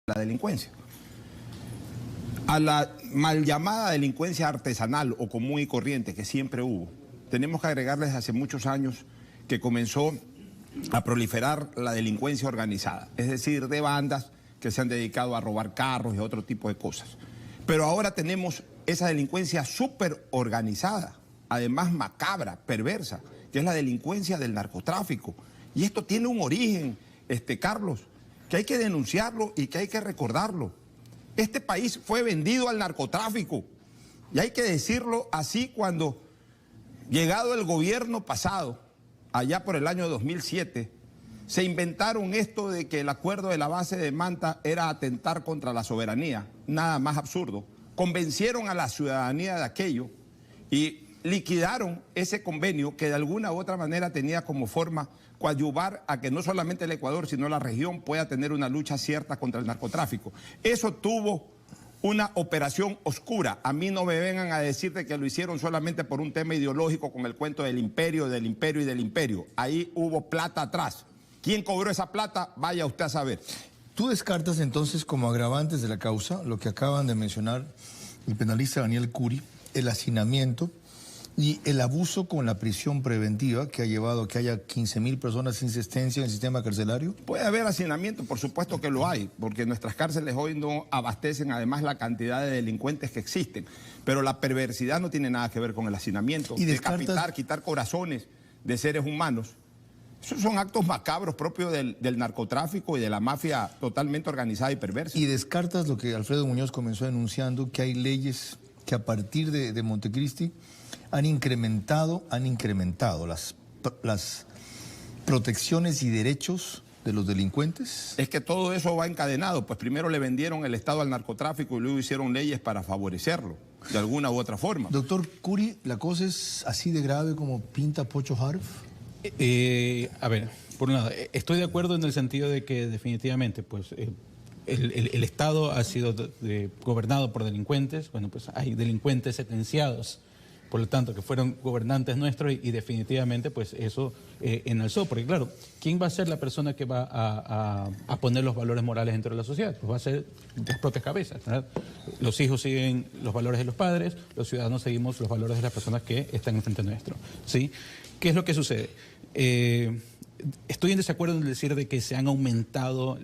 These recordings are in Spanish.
la delincuencia. A la mal llamada delincuencia artesanal o común y corriente que siempre hubo, tenemos que agregarles hace muchos años que comenzó a proliferar la delincuencia organizada, es decir, de bandas que se han dedicado a robar carros y otro tipo de cosas. Pero ahora tenemos esa delincuencia súper organizada, además macabra, perversa, que es la delincuencia del narcotráfico. Y esto tiene un origen, Carlos, que hay que denunciarlo y que hay que recordarlo. Este país fue vendido al narcotráfico y hay que decirlo así cuando, llegado el gobierno pasado, allá por el año 2007, se inventaron esto de que el acuerdo de la base de Manta era atentar contra la soberanía, nada más absurdo. Convencieron a la ciudadanía de aquello y liquidaron ese convenio que de alguna u otra manera tenía como forma coadyuvar a que no solamente el Ecuador, sino la región pueda tener una lucha cierta contra el narcotráfico. Eso tuvo una operación oscura. A mí no me vengan a decirte que lo hicieron solamente por un tema ideológico con el cuento del imperio, del imperio y del imperio. Ahí hubo plata atrás. ¿Quién cobró esa plata? Vaya usted a saber. ¿Tú descartas entonces como agravantes de la causa lo que acaban de mencionar el penalista Daniel Curi, el hacinamiento y el abuso con la prisión preventiva que ha llevado a que haya 15.000 personas sin asistencia en el sistema carcelario? Puede haber hacinamiento, por supuesto que lo hay, porque nuestras cárceles hoy no abastecen además la cantidad de delincuentes que existen. Pero la perversidad no tiene nada que ver con el hacinamiento. ¿Y decapitar, quitar corazones de seres humanos. Esos son actos macabros propios del narcotráfico y de la mafia totalmente organizada y perversa. ¿Y descartas lo que Alfredo Muñoz comenzó denunciando, que hay leyes que a partir de Montecristi han incrementado las protecciones y derechos de los delincuentes? Es que todo eso va encadenado. Pues primero le vendieron el Estado al narcotráfico y luego hicieron leyes para favorecerlo, de alguna u otra forma. Doctor Curi, ¿la cosa es así de grave como pinta Pocho Harf? A ver, por un lado, estoy de acuerdo en el sentido de que definitivamente pues, el Estado ha sido gobernado por delincuentes. Bueno, pues hay delincuentes sentenciados, por lo tanto, que fueron gobernantes nuestros y definitivamente pues eso enalzó. Porque claro, ¿quién va a ser la persona que va a poner los valores morales dentro de la sociedad? Pues va a ser las propias cabezas, ¿verdad? Los hijos siguen los valores de los padres, los ciudadanos seguimos los valores de las personas que están enfrente nuestro, ¿sí? ¿Qué es lo que sucede? Estoy en desacuerdo en decir de que se han aumentado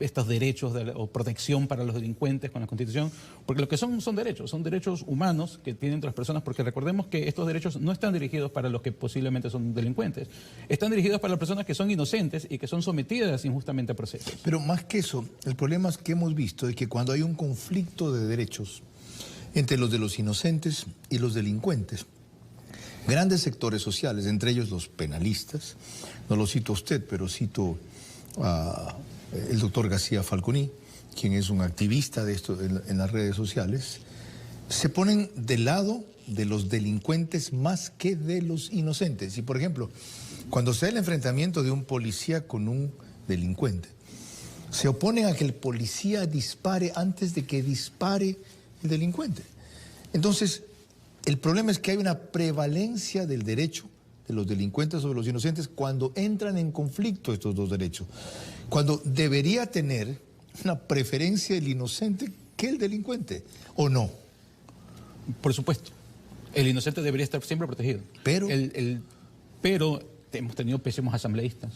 estos derechos o protección para los delincuentes con la Constitución, porque lo que son derechos humanos que tienen otras personas, porque recordemos que estos derechos no están dirigidos para los que posiblemente son delincuentes, están dirigidos para las personas que son inocentes y que son sometidas injustamente a procesos. Pero más que eso, el problema es que hemos visto es que cuando hay un conflicto de derechos entre los de los inocentes y los delincuentes, grandes sectores sociales, entre ellos los penalistas, no lo cito a usted, pero cito el doctor García Falconi, quien es un activista de esto en las redes sociales, se ponen del lado de los delincuentes más que de los inocentes. Y por ejemplo, cuando se da el enfrentamiento de un policía con un delincuente, se oponen a que el policía dispare antes de que dispare el delincuente. Entonces, el problema es que hay una prevalencia del derecho de los delincuentes sobre los inocentes cuando entran en conflicto estos dos derechos. Cuando debería tener una preferencia el inocente que el delincuente, ¿o no? Por supuesto. El inocente debería estar siempre protegido. Pero... Pero hemos tenido pésimos asambleístas.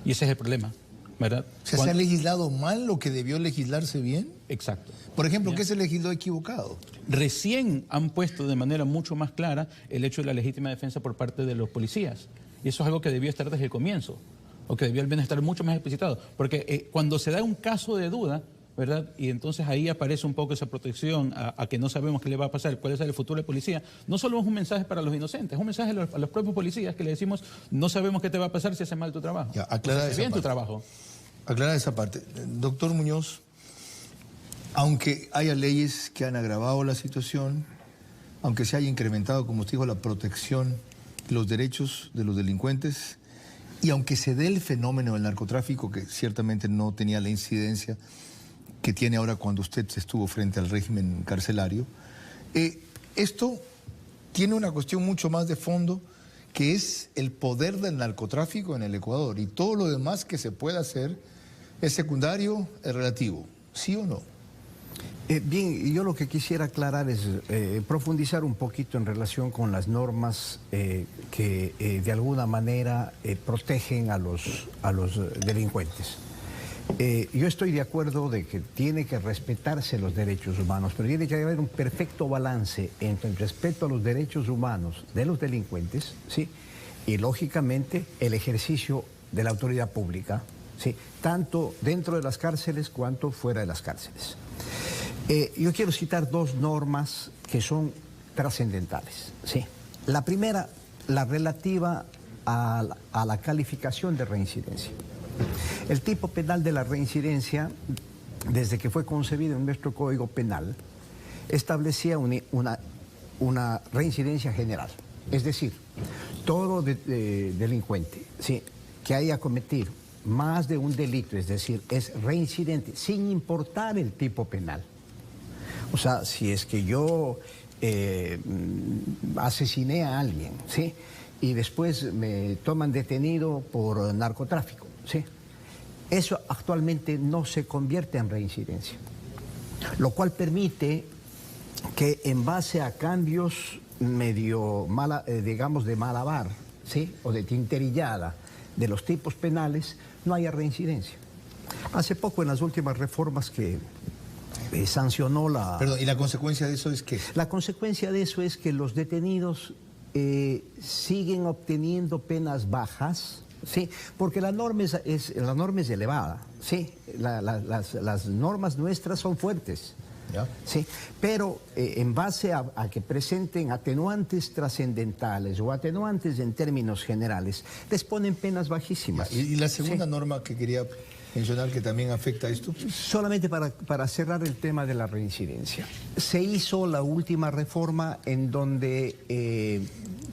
Y ese es el problema, ¿verdad? ¿Se ha legislado mal lo que debió legislarse bien? Exacto. Por ejemplo, ¿qué se legisló equivocado? Recién han puesto de manera mucho más clara el hecho de la legítima defensa por parte de los policías. Y eso es algo que debió estar desde el comienzo, o que debió al menos estar mucho más explicitado. Porque cuando se da un caso de duda, ¿verdad? Y entonces ahí aparece un poco esa protección a que no sabemos qué le va a pasar, cuál es el futuro del policía. No solo es un mensaje para los inocentes, es un mensaje a los propios policías que le decimos, no sabemos qué te va a pasar si haces mal tu trabajo. Ya, aclara bien tu trabajo. Aclarar esa parte. Doctor Muñoz, aunque haya leyes que han agravado la situación, aunque se haya incrementado, como usted dijo, la protección de los derechos de los delincuentes, y aunque se dé el fenómeno del narcotráfico, que ciertamente no tenía la incidencia que tiene ahora cuando usted estuvo frente al régimen carcelario, esto tiene una cuestión mucho más de fondo, que es el poder del narcotráfico en el Ecuador, y todo lo demás que se pueda hacer ¿Es secundario? ¿Es relativo? ¿Sí o no? Bien, yo lo que quisiera aclarar es profundizar un poquito en relación con las normas que de alguna manera protegen a los delincuentes. Yo estoy de acuerdo de que tiene que respetarse los derechos humanos, pero tiene que haber un perfecto balance entre el respeto a los derechos humanos de los delincuentes, ¿sí? Y lógicamente el ejercicio de la autoridad pública, ¿sí? Tanto dentro de las cárceles cuanto fuera de las cárceles. Yo quiero citar dos normas que son trascendentales, ¿sí? La primera, la relativa a la calificación de reincidencia. El tipo penal de la reincidencia, desde que fue concebido en nuestro Código Penal, establecía una reincidencia general. Es decir, todo delincuente, ¿sí?, que haya cometido más de un delito, es decir, es reincidente, sin importar el tipo penal. O sea, si es que yo asesiné a alguien, ¿sí?, y después me toman detenido por narcotráfico, ¿sí?, eso actualmente no se convierte en reincidencia, lo cual permite que en base a cambios medio, digamos, de malabar, ¿sí?, o de tinterillada de los tipos penales, no haya reincidencia. Hace poco, en las últimas reformas que sancionó la... Perdón, ¿y la consecuencia de eso es qué? La consecuencia de eso es que los detenidos siguen obteniendo penas bajas, ¿sí?, porque la norma es elevada, ¿sí? Las normas nuestras son fuertes, ¿ya?, ¿sí? Pero en base a que presenten atenuantes trascendentales o atenuantes en términos generales, les ponen penas bajísimas. ¿Y la segunda ¿sí?, norma que quería mencionar que también afecta a esto? Solamente para cerrar el tema de la reincidencia. Se hizo la última reforma en donde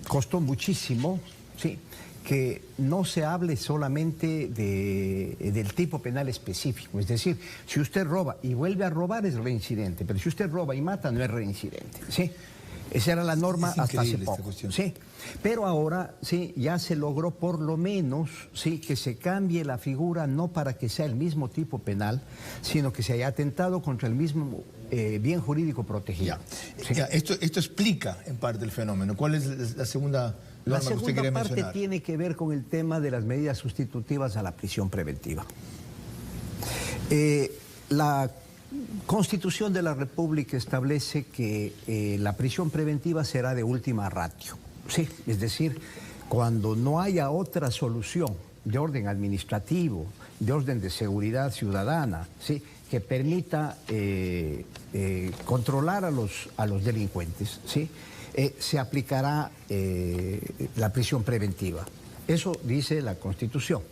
costó muchísimo, ¿sí?, que no se hable solamente del tipo penal específico. Es decir, si usted roba y vuelve a robar es reincidente, pero si usted roba y mata no es reincidente, ¿sí? Esa era la norma hasta hace poco, ¿sí? Pero ahora, sí, ya se logró por lo menos, sí, que se cambie la figura, no para que sea el mismo tipo penal, sino que se haya atentado contra el mismo bien jurídico protegido. ¿Sí? Esto explica en parte el fenómeno. ¿Cuál es la segunda La norma que usted segunda quería parte mencionar? tiene que ver con el tema de las medidas sustitutivas a la prisión preventiva. La Constitución de la República establece que la prisión preventiva será de última ratio, ¿sí? Es decir, cuando no haya otra solución de orden administrativo, de orden de seguridad ciudadana, ¿sí?, que permita controlar a los delincuentes, ¿sí?, se aplicará la prisión preventiva. Eso dice la Constitución.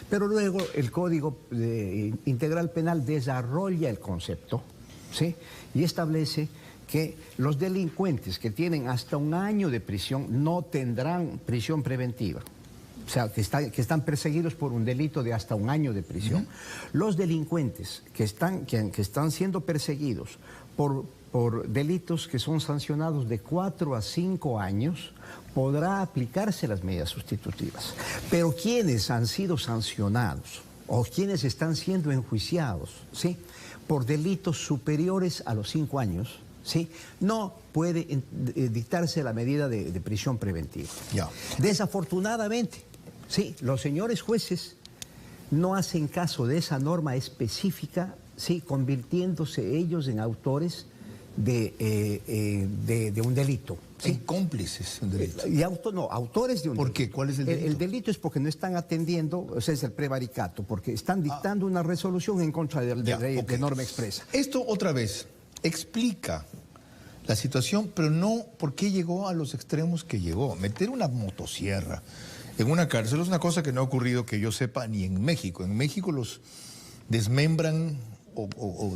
Pero luego el Código Integral Penal desarrolla el concepto, ¿sí?, y establece que los delincuentes que tienen hasta 1 año de prisión no tendrán prisión preventiva. O sea, que están perseguidos por un delito de hasta 1 año de prisión. Los delincuentes que están siendo perseguidos por delitos que son sancionados de 4 a 5 años, podrá aplicarse las medidas sustitutivas. Pero quienes han sido sancionados o quienes están siendo enjuiciados, ¿sí?, por delitos superiores a los 5 años, ¿sí?, no puede dictarse la medida de prisión preventiva. Ya. Desafortunadamente, sí, los señores jueces no hacen caso de esa norma específica, sí, convirtiéndose ellos en autores de un delito. ¿Sí? En cómplices de un delito. Autores de un delito. ¿Por qué? ¿Cuál es el delito? El delito es porque no están atendiendo, o sea, es el prevaricato, porque están dictando una resolución en contra de norma expresa. Esto otra vez explica la situación, pero no por qué llegó a los extremos que llegó. Meter una motosierra en una cárcel es una cosa que no ha ocurrido, que yo sepa, ni en México. En México los desmembran o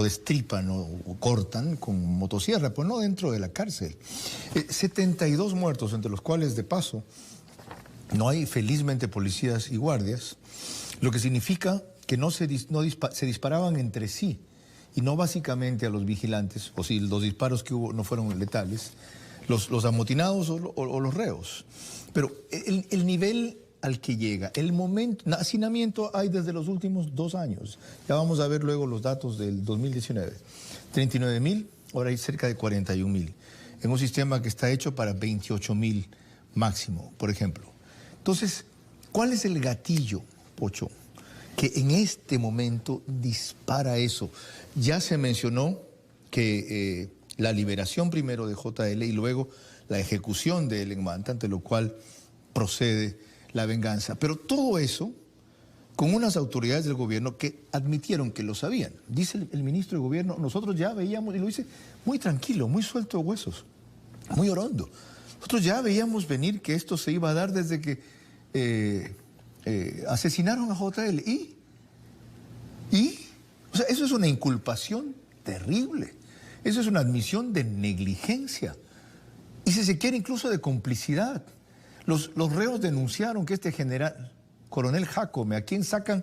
destripan o cortan con motosierra, pues no dentro de la cárcel. 72 muertos, entre los cuales, de paso, no hay felizmente policías y guardias, lo que significa que se disparaban entre sí, y no básicamente a los vigilantes, o si los disparos que hubo no fueron letales, los amotinados o los reos. Pero el nivel al que llega, el momento, hacinamiento hay desde los últimos 2 años. Ya vamos a ver luego los datos del 2019. 39.000, ahora hay cerca de 41.000. En un sistema que está hecho para 28.000 máximo, por ejemplo. Entonces, ¿cuál es el gatillo, Pocho, que en este momento dispara eso? Ya se mencionó que la liberación primero de JL y luego la ejecución de él en Manta, ante lo cual procede la venganza. Pero todo eso con unas autoridades del gobierno que admitieron que lo sabían. Dice el ministro de gobierno, nosotros ya veíamos, y lo dice muy tranquilo, muy suelto de huesos, muy orondo. Nosotros ya veíamos venir que esto se iba a dar desde que asesinaron a JL. O sea, eso es una inculpación terrible. Eso es una admisión de negligencia. Y si se quiere incluso de complicidad. Los reos denunciaron que este general, coronel Jacome, a quien sacan,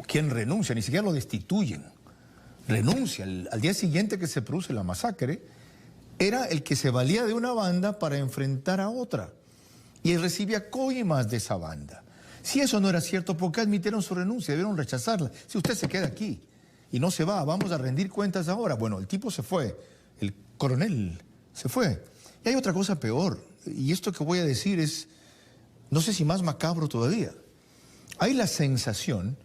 quien renuncia, ni siquiera lo destituyen, renuncia al día siguiente que se produce la masacre, era el que se valía de una banda para enfrentar a otra. Y él recibía coimas de esa banda. Si eso no era cierto, ¿por qué admitieron su renuncia? Debieron rechazarla. Si usted se queda aquí y no se va, vamos a rendir cuentas ahora. Bueno, el tipo se fue, el coronel se fue. Y hay otra cosa peor, y esto que voy a decir es, no sé si más macabro todavía. Hay la sensación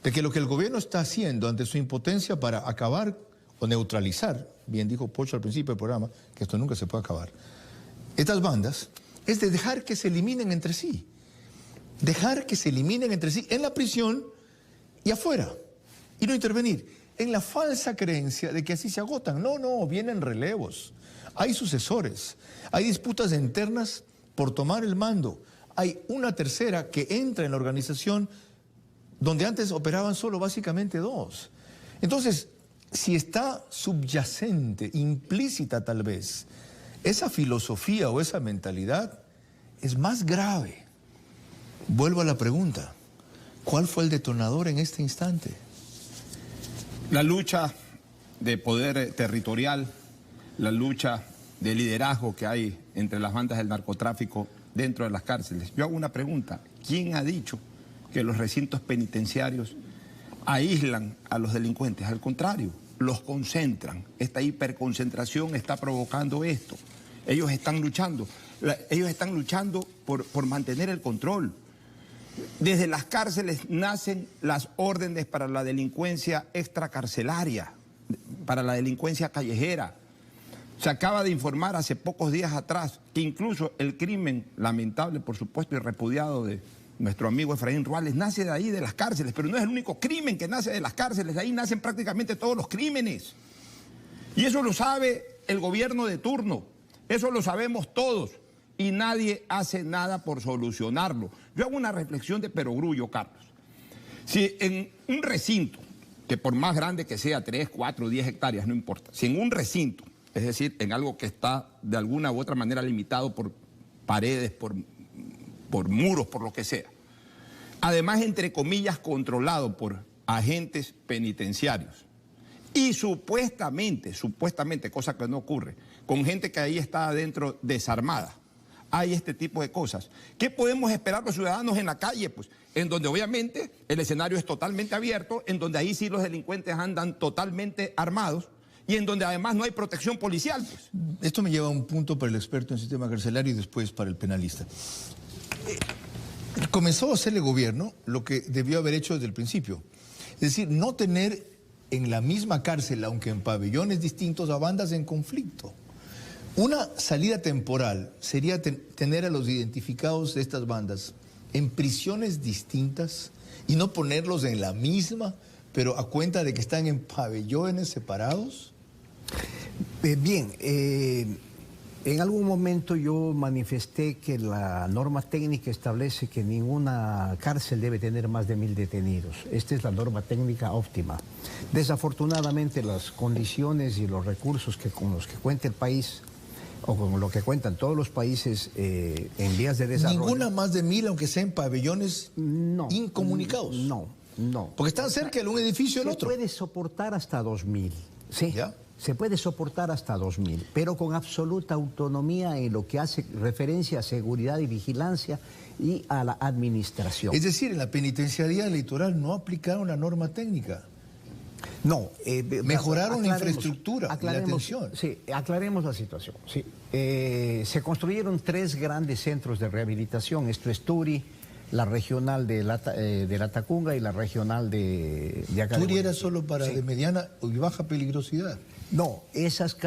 de que lo que el gobierno está haciendo ante su impotencia para acabar o neutralizar, bien dijo Pocho al principio del programa, que esto nunca se puede acabar, estas bandas, es de dejar que se eliminen entre sí. Dejar que se eliminen entre sí en la prisión y afuera, y no intervenir, en la falsa creencia de que así se agotan. No, vienen relevos, hay sucesores, hay disputas internas por tomar el mando, hay una tercera que entra en la organización donde antes operaban solo básicamente 2. Entonces, si está subyacente, implícita tal vez, esa filosofía o esa mentalidad, es más grave. Vuelvo a la pregunta, ¿cuál fue el detonador en este instante? La lucha de poder territorial, la lucha de liderazgo que hay entre las bandas del narcotráfico dentro de las cárceles. Yo hago una pregunta, ¿quién ha dicho que los recintos penitenciarios aíslan a los delincuentes? Al contrario, los concentran. Esta hiperconcentración está provocando esto. Ellos están luchando por mantener el control. Desde las cárceles nacen las órdenes para la delincuencia extracarcelaria, para la delincuencia callejera. Se acaba de informar hace pocos días atrás que incluso el crimen lamentable, por supuesto, y repudiado de nuestro amigo Efraín Ruales, nace de ahí, de las cárceles, pero no es el único crimen que nace de las cárceles, de ahí nacen prácticamente todos los crímenes. Y eso lo sabe el gobierno de turno, eso lo sabemos todos, y nadie hace nada por solucionarlo. Yo hago una reflexión de perogrullo, Carlos. Si en un recinto, que por más grande que sea, 3, 4, 10 hectáreas, no importa, si en un recinto, es decir, en algo que está de alguna u otra manera limitado por paredes, por muros, por lo que sea, además, entre comillas, controlado por agentes penitenciarios, y supuestamente, cosa que no ocurre, con gente que ahí está adentro desarmada, hay este tipo de cosas. ¿Qué podemos esperar los ciudadanos en la calle? Pues en donde obviamente el escenario es totalmente abierto, en donde ahí sí los delincuentes andan totalmente armados y en donde además no hay protección policial. Pues. Esto me lleva a un punto para el experto en sistema carcelario y después para el penalista. Comenzó a hacer el gobierno lo que debió haber hecho desde el principio. Es decir, no tener en la misma cárcel, aunque en pabellones distintos, a bandas en conflicto. Una salida temporal sería tener a los identificados de estas bandas en prisiones distintas y no ponerlos en la misma, pero a cuenta de que están en pabellones separados. Bien, en algún momento yo manifesté que la norma técnica establece que ninguna cárcel debe tener más de 1000 detenidos. Esta es la norma técnica óptima. Desafortunadamente las condiciones y los recursos con los que cuenta el país, o con lo que cuentan todos los países en vías de desarrollo. ¿Ninguna más de 1000, aunque sean pabellones incomunicados? No. Porque están cerca de un edificio del otro. Se puede soportar hasta 2000, sí. ¿Ya? Se puede soportar hasta 2.000, pero con absoluta autonomía en lo que hace referencia a seguridad y vigilancia y a la administración. Es decir, en la penitenciaría electoral no aplicaron la norma técnica. No. Mejoraron la infraestructura, la atención. Sí, aclaremos la situación. Sí. Se construyeron 3 grandes centros de rehabilitación. Esto es Turi, la regional de la Tacunga y la regional de acá. Turi era solo para de mediana y baja peligrosidad. No, esos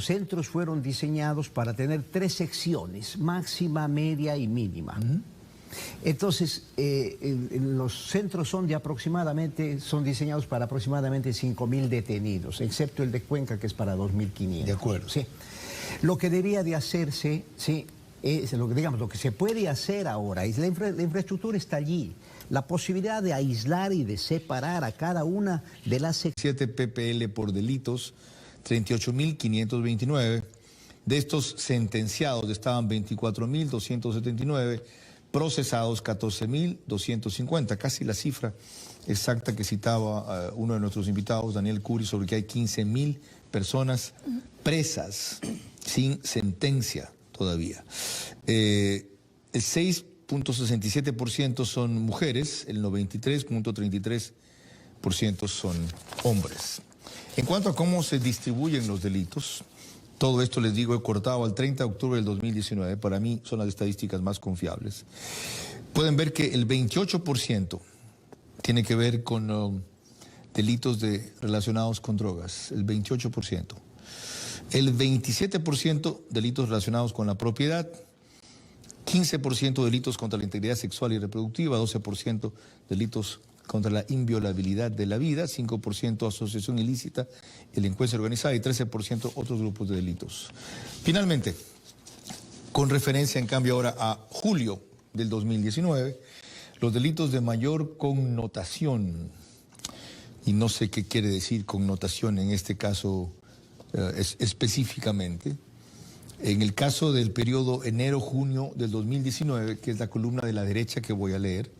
centros fueron diseñados para tener 3 secciones, máxima, media y mínima. Entonces, los centros son diseñados para aproximadamente 5.000 detenidos, excepto el de Cuenca, que es para 2.500. De acuerdo. Sí. Lo que debía de hacerse, sí, es lo que se puede hacer ahora, es la infraestructura está allí. La posibilidad de aislar y de separar a cada una de las 7 ppl por delitos, 38.529. De estos sentenciados estaban 24.279, procesados 14.250, casi la cifra exacta que citaba uno de nuestros invitados, Daniel Curi, sobre que hay 15.000 personas presas sin sentencia todavía. El 6.67% son mujeres, el 93.33% son hombres. En cuanto a cómo se distribuyen los delitos, todo esto, les digo, he cortado al 30 de octubre del 2019, para mí son las estadísticas más confiables. Pueden ver que el 28% tiene que ver con delitos relacionados con drogas, el 28%. El 27% delitos relacionados con la propiedad, 15% delitos contra la integridad sexual y reproductiva, 12% delitos contra la inviolabilidad de la vida, 5% asociación ilícita, delincuencia organizada y 13% otros grupos de delitos. Finalmente, con referencia en cambio ahora a julio del 2019, los delitos de mayor connotación, y no sé qué quiere decir connotación en este caso específicamente. En el caso del periodo enero-junio del 2019, que es la columna de la derecha que voy a leer,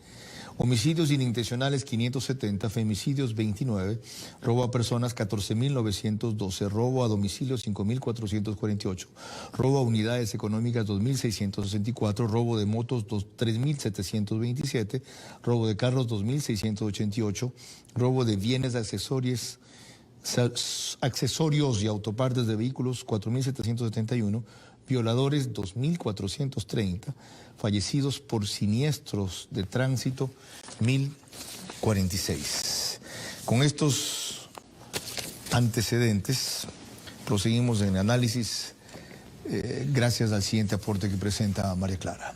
homicidios inintencionales 570, femicidios 29, robo a personas 14.912, robo a domicilio 5.448, robo a unidades económicas 2.664, robo de motos 3.727, robo de carros 2.688, robo de bienes accesorios y autopartes de vehículos 4.771, violadores 2.430, fallecidos por siniestros de tránsito 1.046. Con estos antecedentes proseguimos en análisis gracias al siguiente aporte que presenta María Clara.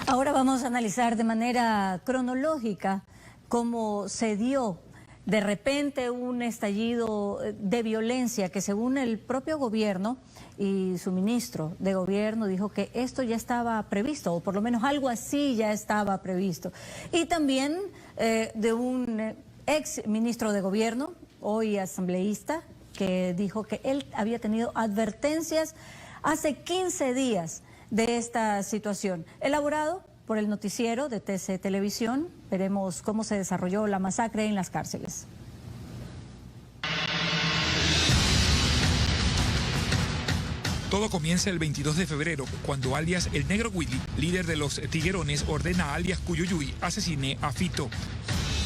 Ahora vamos a analizar de manera cronológica cómo se dio de repente un estallido de violencia que, según el propio gobierno y su ministro de gobierno, dijo que esto ya estaba previsto, o por lo menos algo así ya estaba previsto. Y también de un ex ministro de gobierno, hoy asambleísta, que dijo que él había tenido advertencias hace 15 días de esta situación. Elaborado por el noticiero de TC Televisión, veremos cómo se desarrolló la masacre en las cárceles. Todo comienza el 22 de febrero, cuando alias El Negro Willy, líder de los Tiguerones, ordena a alias Cuyuyuy asesine a Fito.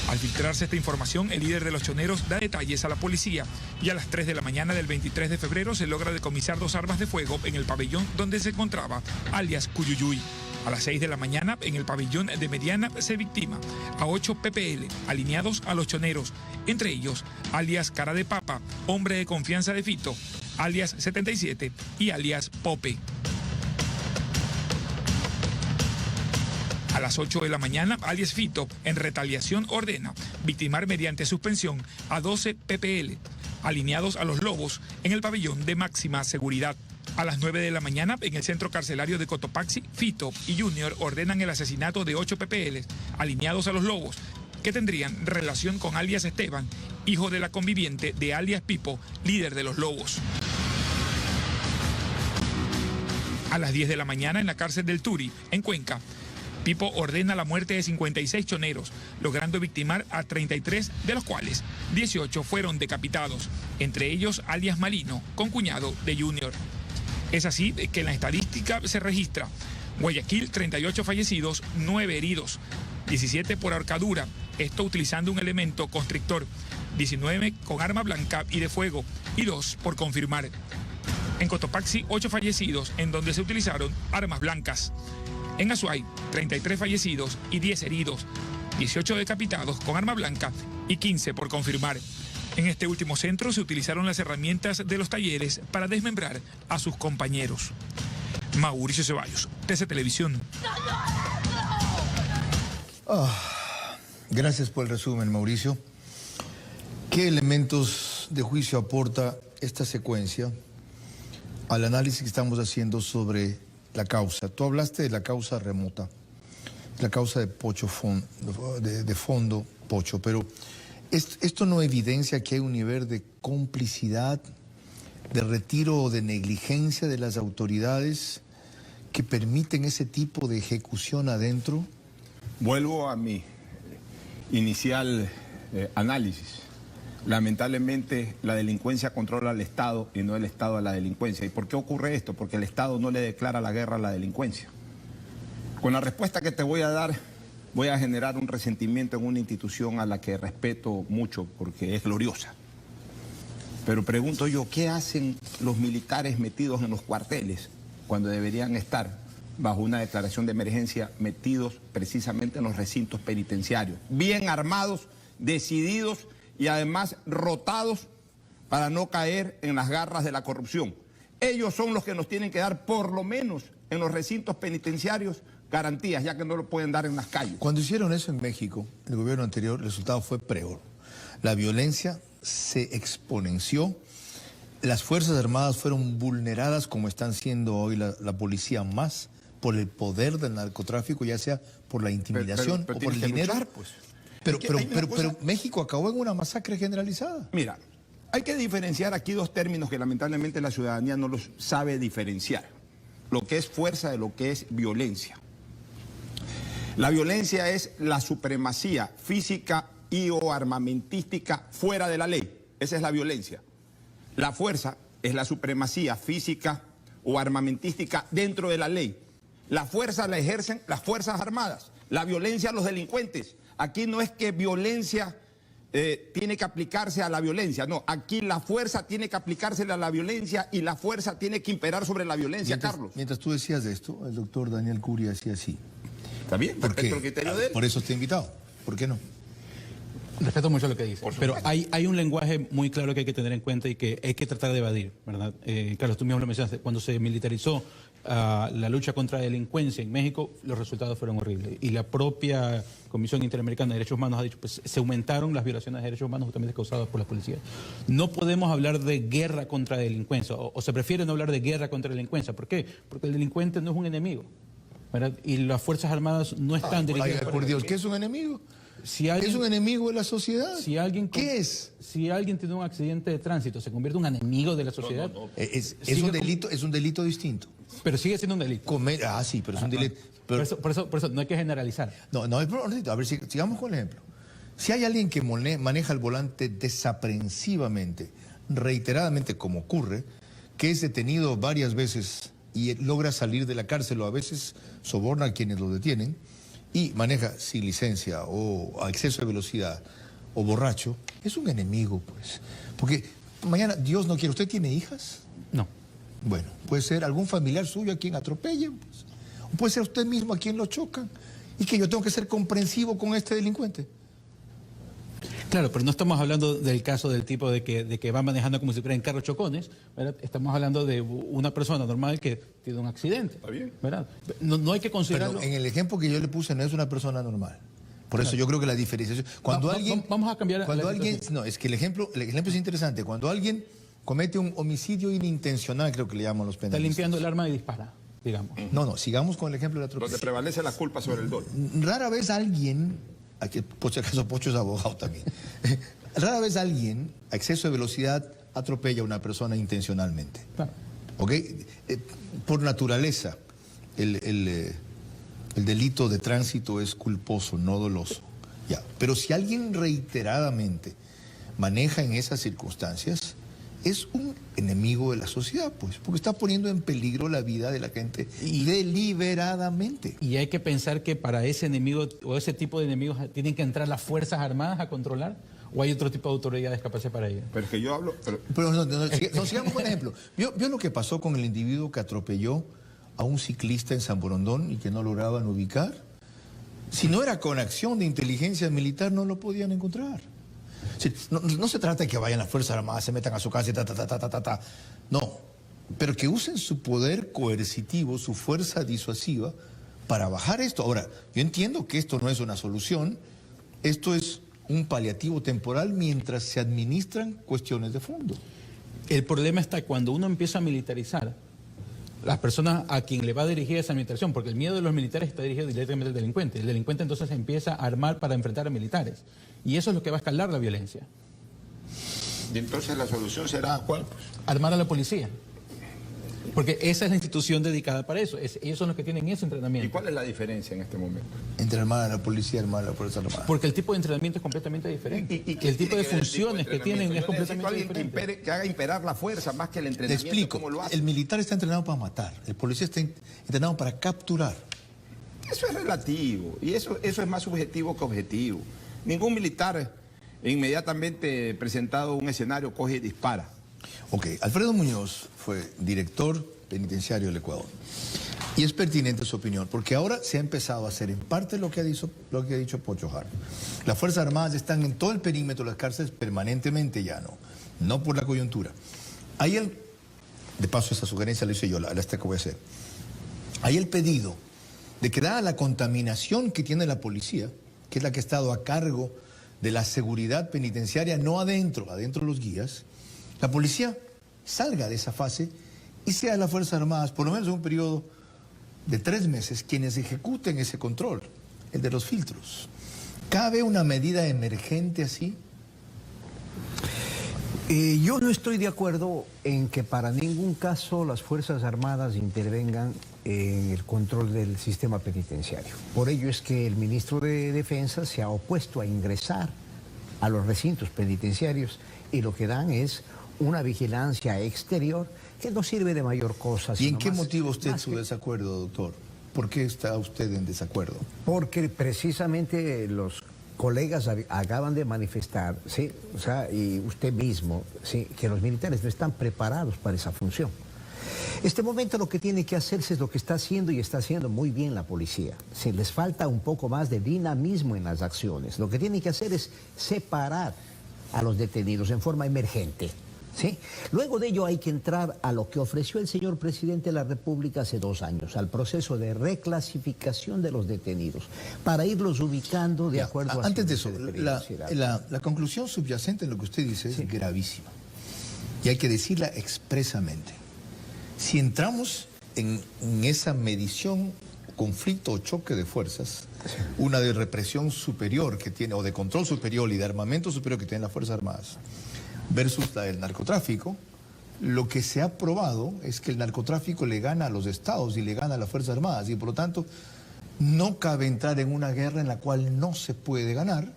Al filtrarse esta información, el líder de los choneros da detalles a la policía y a las 3 de la mañana del 23 de febrero se logra decomisar 2 armas de fuego en el pabellón donde se encontraba alias Cuyuyuy. A las 6 de la mañana, en el pabellón de Mediana, se victima a 8 ppl, alineados a los choneros, entre ellos alias Cara de Papa, hombre de confianza de Fito, alias 77 y alias Pope. A las 8 de la mañana, alias Fito, en retaliación, ordena victimar mediante suspensión a 12 ppl, alineados a los Lobos, en el pabellón de máxima seguridad. A las 9 de la mañana, en el centro carcelario de Cotopaxi, Fito y Junior ordenan el asesinato de 8 ppl, alineados a los Lobos, que tendrían relación con alias Esteban, hijo de la conviviente de alias Pipo, líder de los Lobos. A las 10 de la mañana, en la cárcel del Turi, en Cuenca, Pipo ordena la muerte de 56 choneros, logrando victimar a 33, de los cuales 18 fueron decapitados, entre ellos alias Malino, concuñado de Junior. Es así que en la estadística se registra Guayaquil 38 fallecidos, 9 heridos, 17 por ahorcadura, esto utilizando un elemento constrictor, 19 con arma blanca y de fuego y 2 por confirmar. En Cotopaxi 8 fallecidos en donde se utilizaron armas blancas. En Azuay 33 fallecidos y 10 heridos, 18 decapitados con arma blanca y 15 por confirmar. En este último centro se utilizaron las herramientas de los talleres para desmembrar a sus compañeros. Mauricio Ceballos, TC Televisión. Gracias por el resumen, Mauricio. ¿Qué elementos de juicio aporta esta secuencia al análisis que estamos haciendo sobre la causa? Tú hablaste de la causa remota, la causa de Pocho de fondo Pocho, pero ¿esto no evidencia que hay un nivel de complicidad, de retiro o de negligencia de las autoridades que permiten ese tipo de ejecución adentro? Vuelvo a mi inicial análisis. Lamentablemente la delincuencia controla al Estado y no el Estado a la delincuencia. ¿Y por qué ocurre esto? Porque el Estado no le declara la guerra a la delincuencia. Con la respuesta que te voy a dar, voy a generar un resentimiento en una institución a la que respeto mucho porque es gloriosa. Pero pregunto yo, ¿qué hacen los militares metidos en los cuarteles cuando deberían estar bajo una declaración de emergencia metidos precisamente en los recintos penitenciarios? Bien armados, decididos y además rotados para no caer en las garras de la corrupción. Ellos son los que nos tienen que dar, por lo menos en los recintos penitenciarios, garantías, ya que no lo pueden dar en las calles. Cuando hicieron eso en México, el gobierno anterior, el resultado fue peor. La violencia se exponenció, las Fuerzas Armadas fueron vulneradas, como están siendo hoy la policía más, por el poder del narcotráfico, ya sea por la intimidación o por el dinero. Luchar, pues. Pero México acabó en una masacre generalizada. Mira, hay que diferenciar aquí dos términos que lamentablemente la ciudadanía no los sabe diferenciar. Lo que es fuerza de lo que es violencia. La violencia es la supremacía física y o armamentística fuera de la ley. Esa es la violencia. La fuerza es la supremacía física o armamentística dentro de la ley. La fuerza la ejercen las Fuerzas Armadas, la violencia los delincuentes. Aquí no es que violencia tiene que aplicarse a la violencia, no, aquí la fuerza tiene que aplicársele a la violencia y la fuerza tiene que imperar sobre la violencia, Carlos. Mientras tú decías de esto, el doctor Daniel Curia decía así. ¿Está bien? Respeto el criterio de él. Por eso está invitado. ¿Por qué no? Respeto mucho lo que dice, pero hay un lenguaje muy claro que hay que tener en cuenta y que hay que tratar de evadir, ¿verdad? Carlos, tú mismo lo mencionaste, cuando se militarizó la lucha contra la delincuencia en México, los resultados fueron horribles. Y la propia Comisión Interamericana de Derechos Humanos ha dicho, pues se aumentaron las violaciones de derechos humanos justamente causadas por la policía. No podemos hablar de guerra contra la delincuencia, o se prefiere no hablar de guerra contra la delincuencia. ¿Por qué? Porque el delincuente no es un enemigo, ¿verdad? Y las Fuerzas Armadas no están dirigidas... Por Dios, ¿qué es un enemigo? Si alguien, ¿es un enemigo de la sociedad? Si alguien, ¿qué es? Si alguien tiene un accidente de tránsito, ¿se convierte en un enemigo de la sociedad? No. Es un delito distinto. Pero sigue siendo un delito. Sí, pero es un delito. Pero... Por eso no hay que generalizar. No, a ver, sigamos con el ejemplo. Si hay alguien que maneja el volante desaprensivamente, reiteradamente, como ocurre, que es detenido varias veces y logra salir de la cárcel o a veces soborna a quienes lo detienen, y maneja sin licencia o a exceso de velocidad o borracho, es un enemigo, pues. Porque mañana, Dios no quiere, ¿usted tiene hijas? No. Bueno, puede ser algún familiar suyo a quien atropellen, pues. O puede ser usted mismo a quien lo chocan. Y que yo tengo que ser comprensivo con este delincuente. Claro, pero no estamos hablando del caso del tipo de que va manejando como si fuera en carros chocones, ¿verdad? Estamos hablando de una persona normal que tiene un accidente. Está bien. ¿Verdad? No hay que considerarlo... Pero en el ejemplo que yo le puse no es una persona normal. Por eso yo creo que la diferenciación... Cuando alguien... Vamos a cambiar... Cuando alguien... No, es que el ejemplo es interesante. Cuando alguien comete un homicidio inintencional, creo que le llaman los penalistas. Está limpiando el arma y dispara, digamos. No, sigamos con el ejemplo de la atropello. Donde prevalece la culpa sobre el dolo. Rara vez alguien... Aquí, por si acaso, Pocho es abogado también. Rara vez alguien, a exceso de velocidad, atropella a una persona intencionalmente. Claro. ¿Ok? Por naturaleza, el El delito de tránsito es culposo, no doloso. Ya. Pero si alguien reiteradamente maneja en esas circunstancias, es un enemigo de la sociedad, pues, porque está poniendo en peligro la vida de la gente deliberadamente. Y hay que pensar que para ese enemigo o ese tipo de enemigos tienen que entrar las Fuerzas Armadas a controlar, o hay otro tipo de autoridades capaces para ello. Pero es que yo hablo... Pero sigamos con ejemplo. ¿Vio lo que pasó con el individuo que atropelló a un ciclista en San Borondón y que no lograban ubicar? Si no era con acción de inteligencia militar, no lo podían encontrar. Sí, no se trata de que vayan las Fuerzas Armadas, se metan a su casa y ta. No, pero que usen su poder coercitivo, su fuerza disuasiva para bajar esto. Ahora, yo entiendo que esto no es una solución, esto es un paliativo temporal mientras se administran cuestiones de fondo. El problema está cuando uno empieza a militarizar las personas a quien le va a dirigir esa militarización, porque el miedo de los militares está dirigido directamente al delincuente. El delincuente entonces empieza a armar para enfrentar a militares. Y eso es lo que va a escalar la violencia. Y entonces la solución será ¿cuál? Pues? Armar a la policía. Porque esa es la institución dedicada para eso. Ellos son los que tienen ese entrenamiento. ¿Y cuál es la diferencia en este momento? Entre armar a la policía y armar a la Fuerza Armada. Porque el tipo de entrenamiento es completamente diferente. Y el tipo de funciones que tienen es completamente diferente. Que haga imperar la fuerza más que el entrenamiento. Te explico. ¿Cómo lo hace? El militar está entrenado para matar. El policía está entrenado para capturar. Eso es relativo. Y eso es más subjetivo que objetivo. Ningún militar inmediatamente presentado un escenario coge y dispara. Ok, Alfredo Muñoz fue director penitenciario del Ecuador. Y es pertinente su opinión, porque ahora se ha empezado a hacer en parte lo que ha dicho Pocho Jara. Las Fuerzas Armadas están en todo el perímetro de las cárceles permanentemente ya, no por la coyuntura. De paso esa sugerencia la hice yo, esta que voy a hacer. Hay el pedido de que dada la contaminación que tiene la policía, que es la que ha estado a cargo de la seguridad penitenciaria, no adentro de los guías, la policía salga de esa fase y sea las Fuerzas Armadas, por lo menos en un periodo de 3 meses, quienes ejecuten ese control, el de los filtros. ¿Cabe una medida emergente así? Yo no estoy de acuerdo en que para ningún caso las Fuerzas Armadas intervengan en el control del sistema penitenciario. Por ello es que el ministro de Defensa se ha opuesto a ingresar a los recintos penitenciarios y lo que dan es una vigilancia exterior que no sirve de mayor cosa. ¿Y en qué motiva usted su desacuerdo, doctor? ¿Por qué está usted en desacuerdo? Porque precisamente los colegas acaban de manifestar, ¿sí? O sea, y usted mismo, ¿sí? Que los militares no están preparados para esa función. Este momento lo que tiene que hacerse es lo que está haciendo y está haciendo muy bien la policía. Si les falta un poco más de dinamismo en las acciones, lo que tiene que hacer es separar a los detenidos en forma emergente. ¿Sí? Luego de ello hay que entrar a lo que ofreció el señor presidente de la República hace 2 años, al proceso de reclasificación de los detenidos, para irlos ubicando de acuerdo a... Antes de eso, la conclusión subyacente en lo que usted dice es gravísima. Y hay que decirla expresamente. Si entramos en esa medición, conflicto o choque de fuerzas, una de represión superior que tiene, o de control superior y de armamento superior que tienen las Fuerzas Armadas, versus la del narcotráfico, lo que se ha probado es que el narcotráfico le gana a los estados y le gana a las Fuerzas Armadas y por lo tanto no cabe entrar en una guerra en la cual no se puede ganar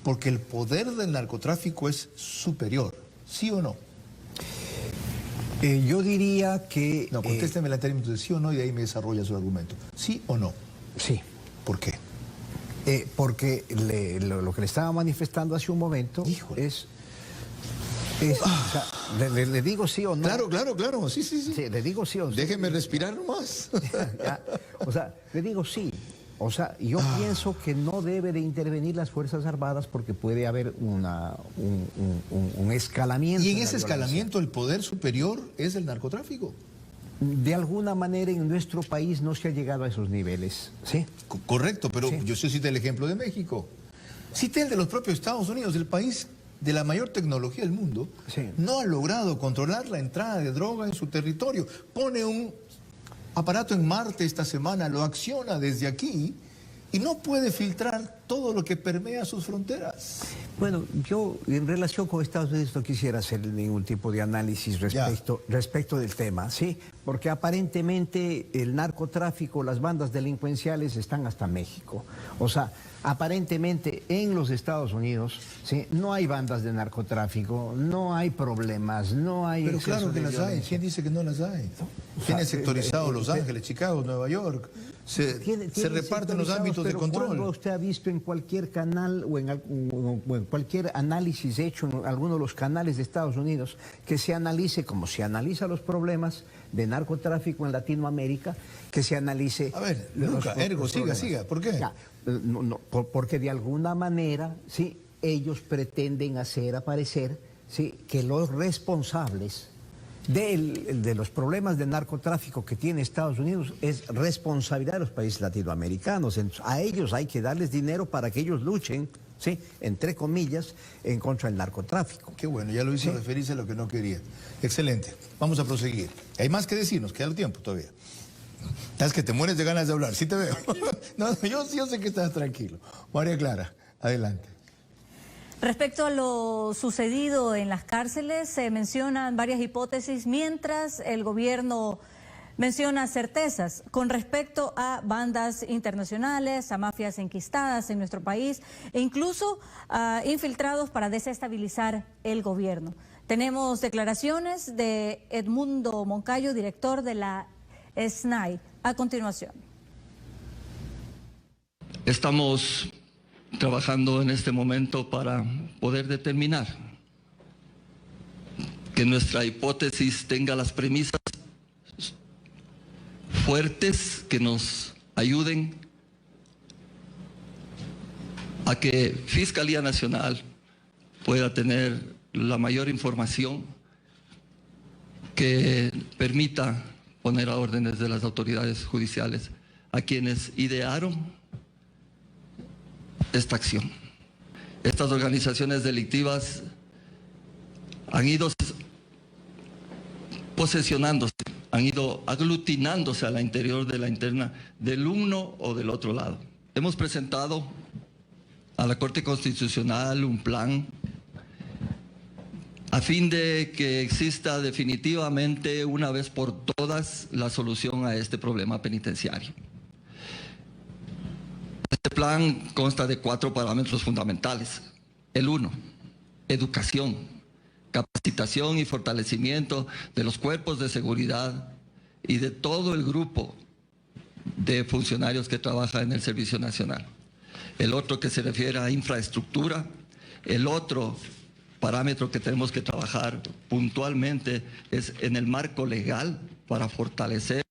porque el poder del narcotráfico es superior, ¿sí o no? Yo diría que... No, contésteme la término de sí o no y de ahí me desarrolla su argumento. ¿Sí o no? Sí. ¿Por qué? Porque lo que le estaba manifestando hace un momento es... o sea, le digo sí o no. Claro, sí. Sí, le digo sí o no. Déjeme respirar nomás. O sea, le digo sí. O sea, yo pienso que no debe de intervenir las Fuerzas Armadas porque puede haber un escalamiento. Y en ese escalamiento el poder superior es el narcotráfico. De alguna manera en nuestro país no se ha llegado a esos niveles, ¿sí? Correcto, pero yo cité el ejemplo de México. Cité el de los propios Estados Unidos, el país de la mayor tecnología del mundo, no ha logrado controlar la entrada de droga en su territorio. Pone un aparato en Marte esta semana, lo acciona desde aquí y no puede filtrar todo lo que permea sus fronteras. Bueno, yo en relación con Estados Unidos no quisiera hacer ningún tipo de análisis respecto del tema, ¿sí? porque aparentemente el narcotráfico, las bandas delincuenciales están hasta México. O sea, aparentemente en los Estados Unidos, ¿sí?, no hay bandas de narcotráfico, no hay problemas, no hay... Pero claro que las hay. ¿Quién dice que no las hay? Tiene sectorizado Los Ángeles, Chicago, Nueva York. Se reparten los ámbitos de control. Cuando usted ha visto en cualquier canal o en cualquier análisis hecho en alguno de los canales de Estados Unidos, que se analice como se analiza los problemas de narcotráfico en Latinoamérica, que se analice... A ver, nunca, ergo, siga. ¿Por qué? Ya, porque de alguna manera, ¿sí?, ellos pretenden hacer aparecer, ¿sí?, que los responsables de los problemas de narcotráfico que tiene Estados Unidos es responsabilidad de los países latinoamericanos. Entonces, a ellos hay que darles dinero para que ellos luchen, ¿sí?, entre comillas, en contra del narcotráfico. Qué bueno, ya lo hizo referirse a lo que no quería. Excelente, vamos a proseguir. Hay más que decirnos, queda el tiempo todavía. Es que te mueres de ganas de hablar, sí te veo. No, yo sé que estás tranquilo. María Clara, adelante. Respecto a lo sucedido en las cárceles, se mencionan varias hipótesis, mientras el gobierno menciona certezas con respecto a bandas internacionales, a mafias enquistadas en nuestro país e incluso a infiltrados para desestabilizar el gobierno. Tenemos declaraciones de Edmundo Moncayo, director de la SNAI. A continuación. Estamos trabajando en este momento para poder determinar que nuestra hipótesis tenga las premisas fuertes que nos ayuden a que Fiscalía Nacional pueda tener la mayor información que permita poner a órdenes de las autoridades judiciales a quienes idearon esta acción. Estas organizaciones delictivas han ido posesionándose, han ido aglutinándose a la interior de la interna del uno o del otro lado. Hemos presentado a la Corte Constitucional un plan a fin de que exista definitivamente una vez por todas la solución a este problema penitenciario. Este plan consta de 4 parámetros fundamentales. El 1, educación, capacitación y fortalecimiento de los cuerpos de seguridad y de todo el grupo de funcionarios que trabaja en el Servicio Nacional. El otro que se refiere a infraestructura. El otro parámetro que tenemos que trabajar puntualmente es en el marco legal para fortalecer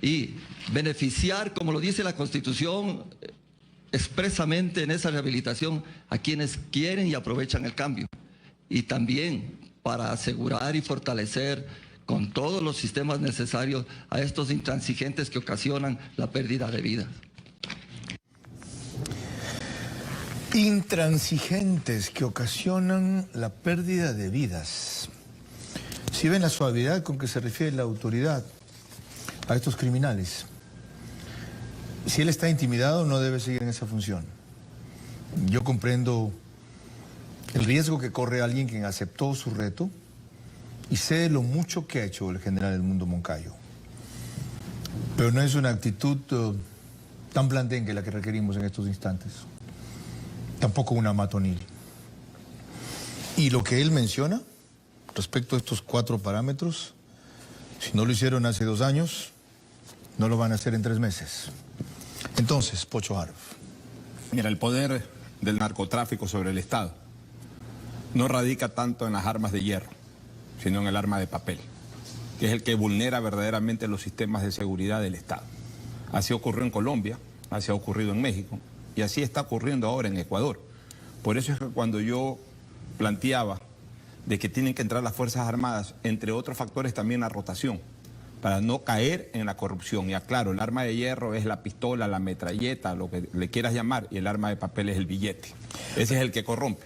y beneficiar, como lo dice la Constitución, expresamente en esa rehabilitación a quienes quieren y aprovechan el cambio, y también para asegurar y fortalecer con todos los sistemas necesarios a estos intransigentes que ocasionan la pérdida de vidas. Intransigentes que ocasionan la pérdida de vidas. Si ven la suavidad con que se refiere la autoridad a estos criminales, si él está intimidado, no debe seguir en esa función. Yo comprendo el riesgo que corre alguien quien aceptó su reto y sé lo mucho que ha hecho el general Edmundo Moncayo. Pero no es una actitud tan blandengue la que requerimos en estos instantes. Tampoco una matonil. Y lo que él menciona respecto a estos 4 parámetros, si no lo hicieron hace 2 años, no lo van a hacer en 3 meses. Entonces, Pocho Arf. Mira, el poder del narcotráfico sobre el Estado no radica tanto en las armas de hierro, sino en el arma de papel, que es el que vulnera verdaderamente los sistemas de seguridad del Estado. Así ocurrió en Colombia, así ha ocurrido en México, y así está ocurriendo ahora en Ecuador. Por eso es que cuando yo planteaba de que tienen que entrar las Fuerzas Armadas, entre otros factores también la rotación, para no caer en la corrupción. Y aclaro, el arma de hierro es la pistola, la metralleta, lo que le quieras llamar, y el arma de papel es el billete. Ese es el que corrompe.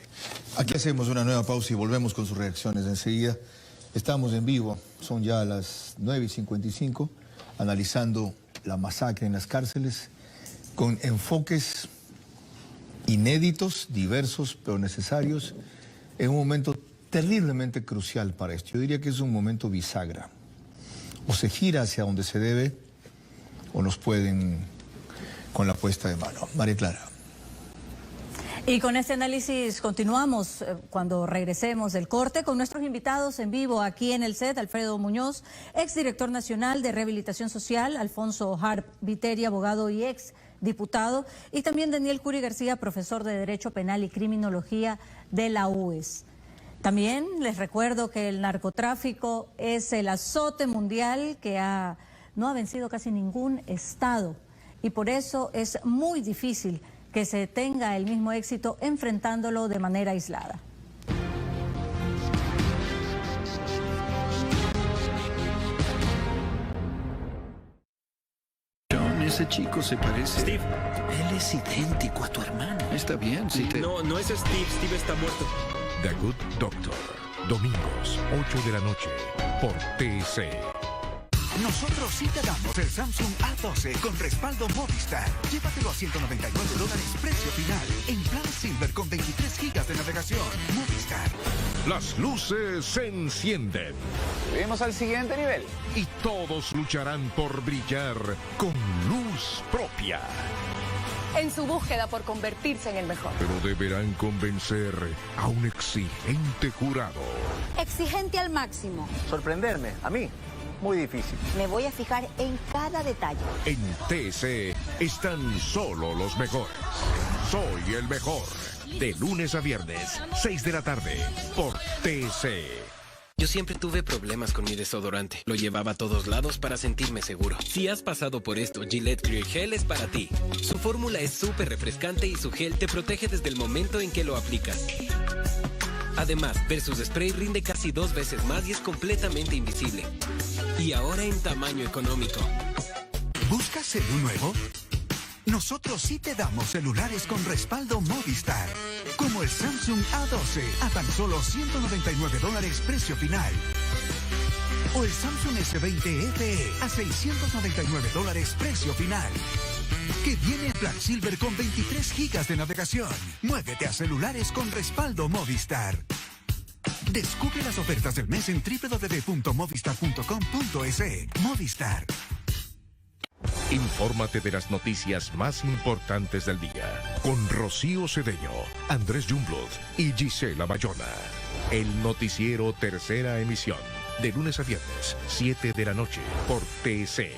Aquí hacemos una nueva pausa y volvemos con sus reacciones enseguida. Estamos en vivo, son ya las 9:55, analizando la masacre en las cárceles con enfoques inéditos, diversos, pero necesarios, en un momento terriblemente crucial para esto. Yo diría que es un momento bisagra. o se gira hacia donde se debe o nos pueden con la puesta de mano. María Clara. Y con este análisis continuamos cuando regresemos del corte con nuestros invitados en vivo aquí en el set: Alfredo Muñoz, exdirector nacional de Rehabilitación Social; Alfonso Harp Viteri, abogado y ex diputado; y también Daniel Curi García, profesor de Derecho Penal y Criminología de la UES. También les recuerdo que el narcotráfico es el azote mundial que no ha vencido casi ningún Estado, y por eso es muy difícil que se tenga el mismo éxito enfrentándolo de manera aislada. John, ese chico se parece. Steve. Él es idéntico a tu hermano. Está bien, si te... No, no es Steve. Steve está muerto. The Good Doctor. Domingos, 8 de la noche, por TC. Nosotros sí te damos el Samsung A12 con respaldo Movistar. Llévatelo a $199 precio final. En plan Silver con 23 gigas de navegación. Movistar. Las luces se encienden. Subimos al siguiente nivel. Y todos lucharán por brillar con luz propia. En su búsqueda por convertirse en el mejor. Pero deberán convencer a un exigente jurado. Exigente al máximo. Sorprenderme, a mí, muy difícil. Me voy a fijar en cada detalle. En TC están solo los mejores. Soy el mejor. De lunes a viernes, 6 de la tarde, por TC. Yo siempre tuve problemas con mi desodorante. Lo llevaba a todos lados para sentirme seguro. Si has pasado por esto, Gillette Clear Gel es para ti. Su fórmula es súper refrescante y su gel te protege desde el momento en que lo aplicas. Además, Versus Spray rinde casi 2 veces más y es completamente invisible. Y ahora en tamaño económico. ¿Buscas celu nuevo? Nosotros sí te damos celulares con respaldo Movistar, como el Samsung A12 a tan solo $199 precio final, o el Samsung S20 FE a $699 precio final, que viene en Black Silver con 23 gigas de navegación. Muévete a celulares con respaldo Movistar. Descubre las ofertas del mes en www.movistar.com.es. Movistar. Infórmate de las noticias más importantes del día con Rocío Cedeño, Andrés Jumblut y Gisela Bayona. El noticiero Tercera Emisión, de lunes a viernes, 7 de la noche, por TC.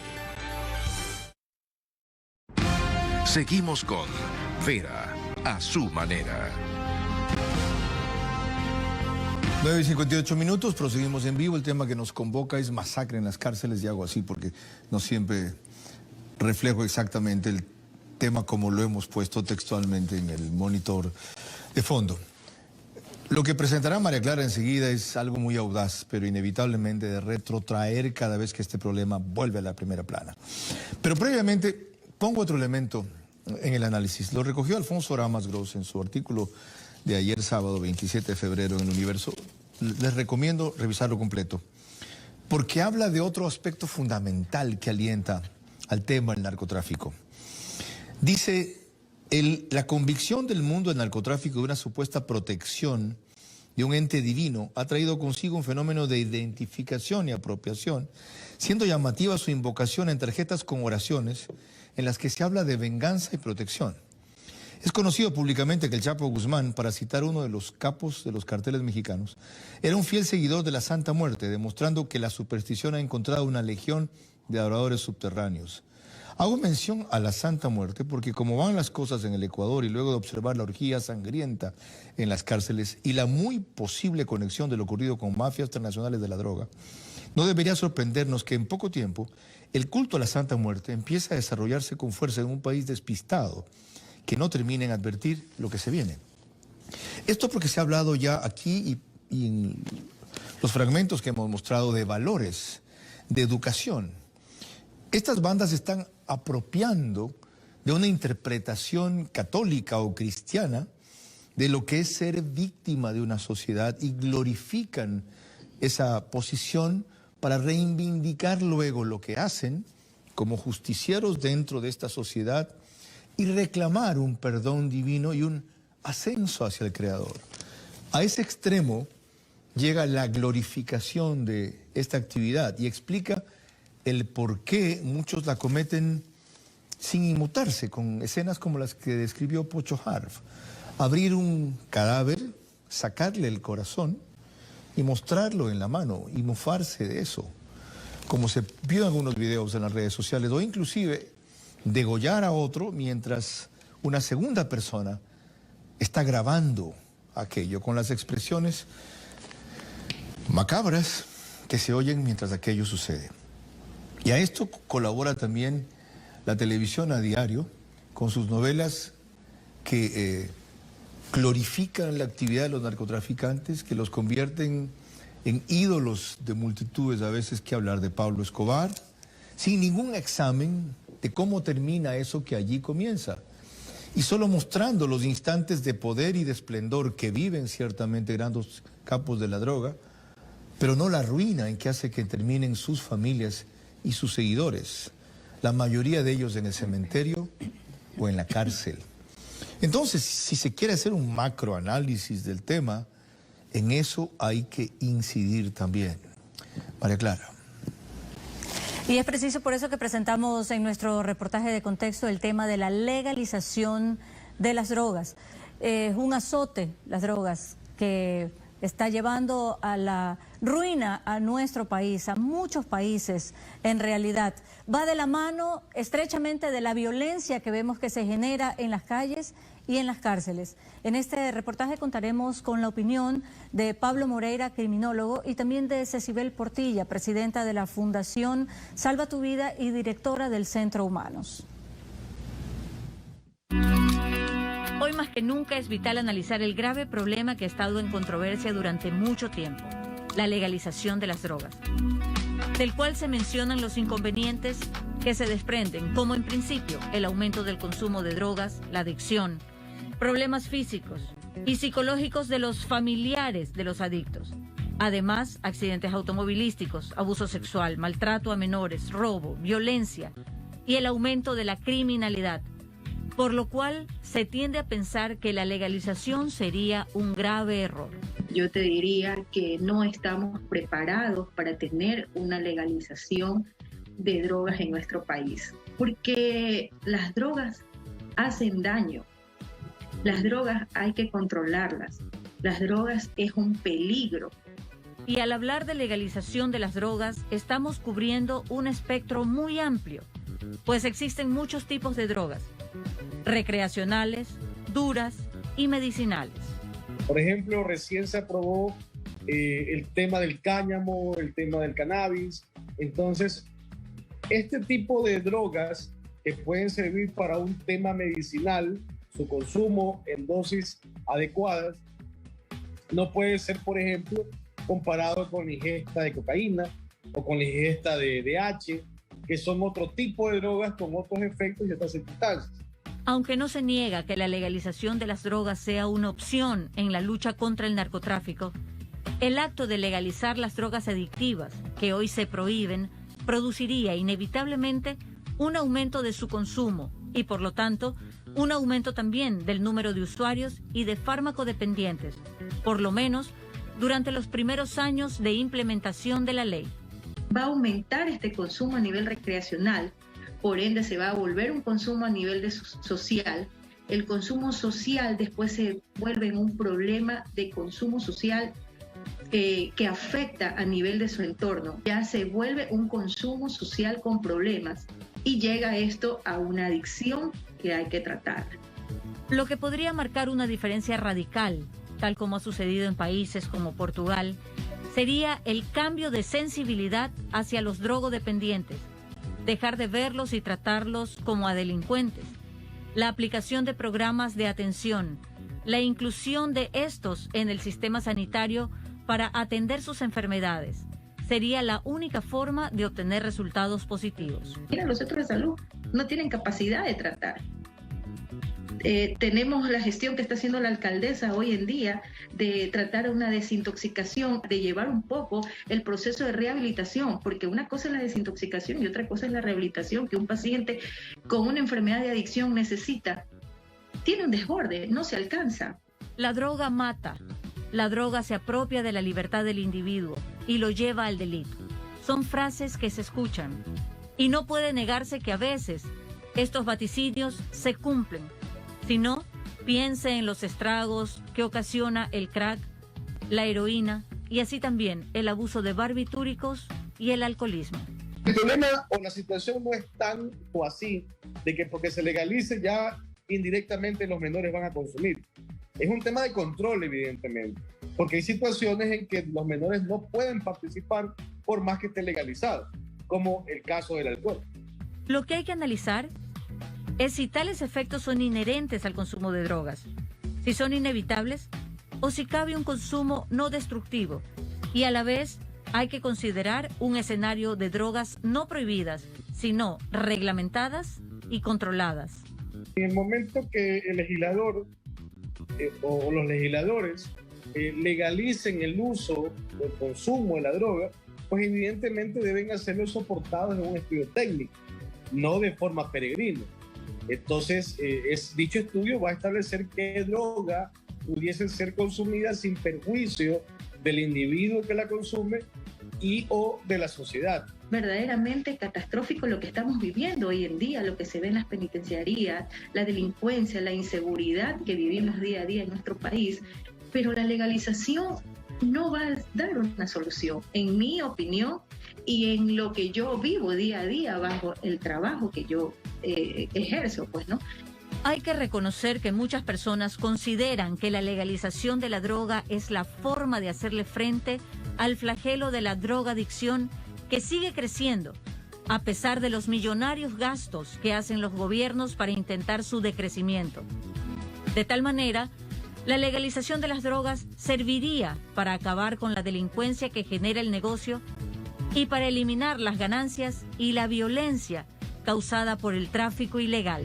Seguimos con Vera, a su manera. 9:58, proseguimos en vivo. El tema que nos convoca es masacre en las cárceles, y hago así porque no siempre reflejo exactamente el tema como lo hemos puesto textualmente en el monitor de fondo. Lo que presentará María Clara enseguida es algo muy audaz, pero inevitablemente de retrotraer cada vez que este problema vuelve a la primera plana. Pero previamente pongo otro elemento en el análisis. Lo recogió Alfonso Ramas Gross en su artículo de ayer sábado 27 de febrero en El Universo. Les recomiendo revisarlo completo, porque habla de otro aspecto fundamental que alienta al tema del narcotráfico. Dice, la convicción del mundo del narcotráfico de una supuesta protección de un ente divino ha traído consigo un fenómeno de identificación y apropiación, siendo llamativa su invocación en tarjetas con oraciones en las que se habla de venganza y protección. Es conocido públicamente que el Chapo Guzmán, para citar uno de los capos de los carteles mexicanos, era un fiel seguidor de la Santa Muerte, demostrando que la superstición ha encontrado una legión de adoradores subterráneos. Hago mención a la Santa Muerte porque como van las cosas en el Ecuador y luego de observar la orgía sangrienta en las cárceles y la muy posible conexión de lo ocurrido con mafias transnacionales de la droga, no debería sorprendernos que en poco tiempo el culto a la Santa Muerte empiece a desarrollarse con fuerza en un país despistado, que no termine en advertir lo que se viene. Esto porque se ha hablado ya aquí y en los fragmentos que hemos mostrado de valores, de educación. Estas bandas están apropiando de una interpretación católica o cristiana de lo que es ser víctima de una sociedad y glorifican esa posición para reivindicar luego lo que hacen como justicieros dentro de esta sociedad y reclamar un perdón divino y un ascenso hacia el Creador. A ese extremo llega la glorificación de esta actividad y explica el por qué muchos la cometen sin inmutarse, con escenas como las que describió Pocho Harf. Abrir un cadáver, sacarle el corazón y mostrarlo en la mano y mofarse de eso, como se vio en algunos videos en las redes sociales, o inclusive degollar a otro mientras una segunda persona está grabando aquello con las expresiones macabras que se oyen mientras aquello sucede. Y a esto colabora también la televisión a diario con sus novelas que glorifican la actividad de los narcotraficantes, que los convierten en ídolos de multitudes, a veces que hablar de Pablo Escobar, sin ningún examen de cómo termina eso que allí comienza. Y solo mostrando los instantes de poder y de esplendor que viven ciertamente grandes capos de la droga, pero no la ruina en que hace que terminen sus familias y sus seguidores, la mayoría de ellos en el cementerio o en la cárcel. Entonces, si se quiere hacer un macroanálisis del tema, en eso hay que incidir también. María Clara. Y es preciso por eso que presentamos en nuestro reportaje de contexto el tema de la legalización de las drogas. Es un azote, las drogas, que está llevando a la ruina a nuestro país, a muchos países en realidad. Va de la mano estrechamente de la violencia que vemos que se genera en las calles y en las cárceles. En este reportaje contaremos con la opinión de Pablo Moreira, criminólogo, y también de Cecibel Portilla, presidenta de la Fundación Salva tu Vida y directora del Centro Humanos. Hoy más que nunca es vital analizar el grave problema que ha estado en controversia durante mucho tiempo, la legalización de las drogas, del cual se mencionan los inconvenientes que se desprenden, como en principio el aumento del consumo de drogas, la adicción, problemas físicos y psicológicos de los familiares de los adictos. Además, accidentes automovilísticos, abuso sexual, maltrato a menores, robo, violencia y el aumento de la criminalidad, por lo cual se tiende a pensar que la legalización sería un grave error. Yo te diría que no estamos preparados para tener una legalización de drogas en nuestro país, porque las drogas hacen daño, las drogas hay que controlarlas, las drogas es un peligro. Y al hablar de legalización de las drogas, estamos cubriendo un espectro muy amplio, pues existen muchos tipos de drogas, recreacionales, duras y medicinales. Por ejemplo, recién se aprobó el tema del cáñamo, el tema del cannabis. Entonces, este tipo de drogas que pueden servir para un tema medicinal, su consumo en dosis adecuadas, no puede ser, por ejemplo, comparado con la ingesta de cocaína o con la ingesta de DH, que son otro tipo de drogas con otros efectos y otras circunstancias. Aunque no se niega que la legalización de las drogas sea una opción en la lucha contra el narcotráfico, el acto de legalizar las drogas adictivas, que hoy se prohíben, produciría inevitablemente un aumento de su consumo y, por lo tanto, un aumento también del número de usuarios y de farmacodependientes, por lo menos durante los primeros años de implementación de la ley. Va a aumentar este consumo a nivel recreacional, por ende se va a volver un consumo a nivel social. El consumo social después se vuelve en un problema de consumo social que afecta a nivel de su entorno. Ya se vuelve un consumo social con problemas y llega esto a una adicción que hay que tratar. Lo que podría marcar una diferencia radical, tal como ha sucedido en países como Portugal, sería el cambio de sensibilidad hacia los drogodependientes, dejar de verlos y tratarlos como a delincuentes, la aplicación de programas de atención, la inclusión de estos en el sistema sanitario para atender sus enfermedades. Sería la única forma de obtener resultados positivos. Mira, los centros de salud no tienen capacidad de tratar. Tenemos la gestión que está haciendo la alcaldesa hoy en día de tratar una desintoxicación, de llevar un poco el proceso de rehabilitación, porque una cosa es la desintoxicación y otra cosa es la rehabilitación que un paciente con una enfermedad de adicción necesita. Tiene un desborde, no se alcanza. La droga mata. La droga se apropia de la libertad del individuo y lo lleva al delito. son frases que se escuchan. Y no puede negarse que a veces estos vaticinios se cumplen. Si no, piense en los estragos que ocasiona el crack, la heroína y así también el abuso de barbitúricos y el alcoholismo. El problema o la situación no es tanto así de que porque se legalice ya indirectamente los menores van a consumir. Es un tema de control, evidentemente, porque hay situaciones en que los menores no pueden participar por más que esté legalizado, como el caso del alcohol. Lo que hay que analizar es si tales efectos son inherentes al consumo de drogas, si son inevitables o si cabe un consumo no destructivo. Y a la vez hay que considerar un escenario de drogas no prohibidas, sino reglamentadas y controladas. En el momento que el legislador o los legisladores legalicen el uso o el consumo de la droga, pues evidentemente deben hacerlo soportados en un estudio técnico, no de forma peregrina. Entonces, dicho estudio va a establecer qué droga pudiese ser consumida sin perjuicio del individuo que la consume y o de la sociedad. Verdaderamente catastrófico lo que estamos viviendo hoy en día, lo que se ve en las penitenciarías, la delincuencia, la inseguridad que vivimos día a día en nuestro país, pero la legalización no va a dar una solución, en mi opinión, y en lo que yo vivo día a día bajo el trabajo que yo ejerzo, pues, ¿no? Hay que reconocer que muchas personas consideran que la legalización de la droga es la forma de hacerle frente al flagelo de la drogadicción que sigue creciendo, a pesar de los millonarios gastos que hacen los gobiernos para intentar su decrecimiento. De tal manera, la legalización de las drogas serviría para acabar con la delincuencia que genera el negocio y para eliminar las ganancias y la violencia causada por el tráfico ilegal.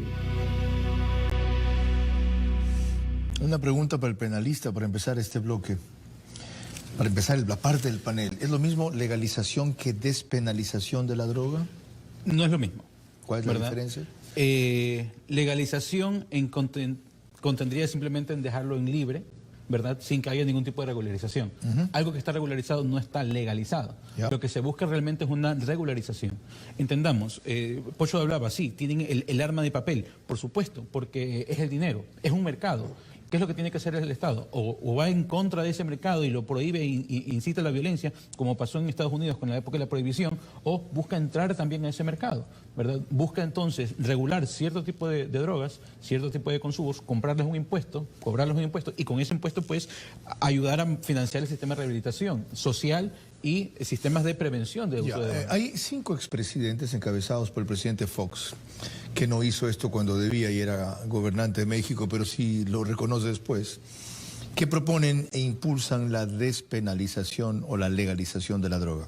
Una pregunta para el penalista para empezar este bloque. Para empezar la parte del panel. ¿Es lo mismo legalización que despenalización de la droga? No es lo mismo. ¿Cuál es la diferencia? Legalización contendría simplemente en dejarlo en libre, ¿verdad? Sin que haya ningún tipo de regularización. Algo que está regularizado no está legalizado. Lo que se busca realmente es una regularización. Entendamos, Pocho hablaba, sí, tienen el arma de papel, por supuesto, porque es el dinero, es un mercado. ¿Qué es lo que tiene que hacer el Estado? O va en contra de ese mercado y lo prohíbe e incita a la violencia, como pasó en Estados Unidos con la época de la prohibición, o busca entrar también a ese mercado, ¿verdad? Busca entonces regular cierto tipo de drogas, cierto tipo de consumos, comprarles un impuesto, cobrarles un impuesto, y con ese impuesto pues ayudar a financiar el sistema de rehabilitación social y sistemas de prevención de uso de drogas. Hay 5 expresidentes encabezados por el presidente Fox, que no hizo esto cuando debía y era gobernante de México, pero sí lo reconoce después, que proponen e impulsan la despenalización o la legalización de la droga.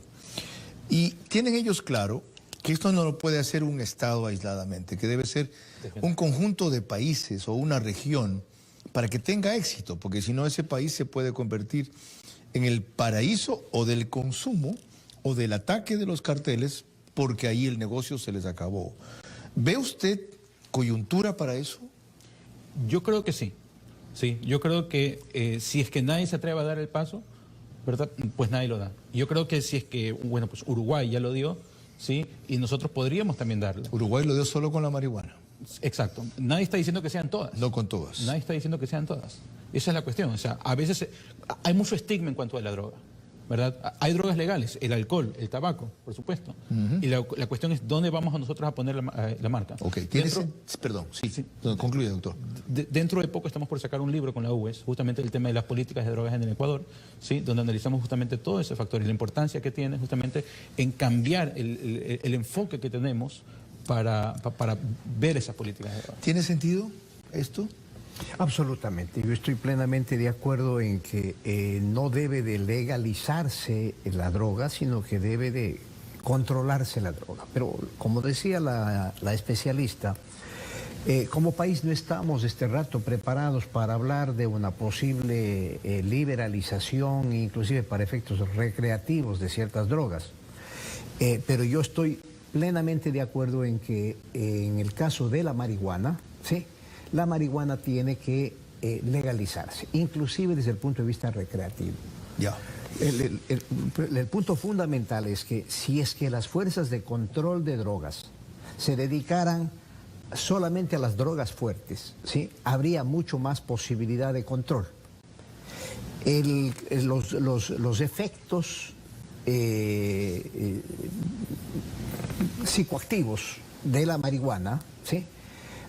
Y tienen ellos claro que esto no lo puede hacer un Estado aisladamente, que debe ser un conjunto de países o una región para que tenga éxito, porque si no ese país se puede convertir en el paraíso o del consumo o del ataque de los carteles, porque ahí el negocio se les acabó. ¿Ve usted coyuntura para eso? Yo creo que sí. Sí, yo creo que si es que nadie se atreve a dar el paso, ¿verdad? Pues nadie lo da. Yo creo que si es que, bueno, pues Uruguay ya lo dio, ¿sí? Y nosotros podríamos también darle. Uruguay lo dio solo con la marihuana. Exacto. Nadie está diciendo que sean todas. No con todas. Nadie está diciendo que sean todas. Esa es la cuestión. O sea, a veces hay mucho estigma en cuanto a la droga, ¿verdad? Hay drogas legales, el alcohol, el tabaco, por supuesto. Y la cuestión es dónde vamos nosotros a poner la marca. Ok, perdón, sí. Concluye, doctor. Dentro de poco estamos por sacar un libro con la UES, justamente el tema de las políticas de drogas en el Ecuador, ¿sí? Donde analizamos justamente todo ese factor y la importancia que tiene justamente en cambiar el enfoque que tenemos para ver esas políticas de drogas. ¿Tiene sentido esto? Absolutamente. Yo estoy plenamente de acuerdo en que no debe de legalizarse la droga, sino que debe de controlarse la droga. Pero como decía la especialista, como país no estamos este rato preparados para hablar de una posible liberalización, inclusive para efectos recreativos de ciertas drogas. Pero yo estoy plenamente de acuerdo en que en el caso de la marihuana, ¿sí?, la marihuana tiene que legalizarse, inclusive desde el punto de vista recreativo. El punto fundamental es que si es que las fuerzas de control de drogas se dedicaran solamente a las drogas fuertes, ¿sí?, habría mucho más posibilidad de control. Los efectos psicoactivos de la marihuana, ¿sí?,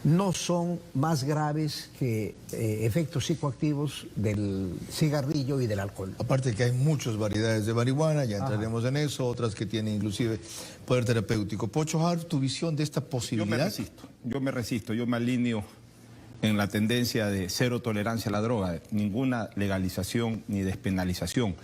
no son más graves que efectos psicoactivos del cigarrillo y del alcohol. Aparte que hay muchas variedades de marihuana, ya entraremos en eso, otras que tienen inclusive poder terapéutico. Pocho Harf, tu visión de esta posibilidad. Yo me alineo en la tendencia de cero tolerancia a la droga, ninguna legalización ni despenalización.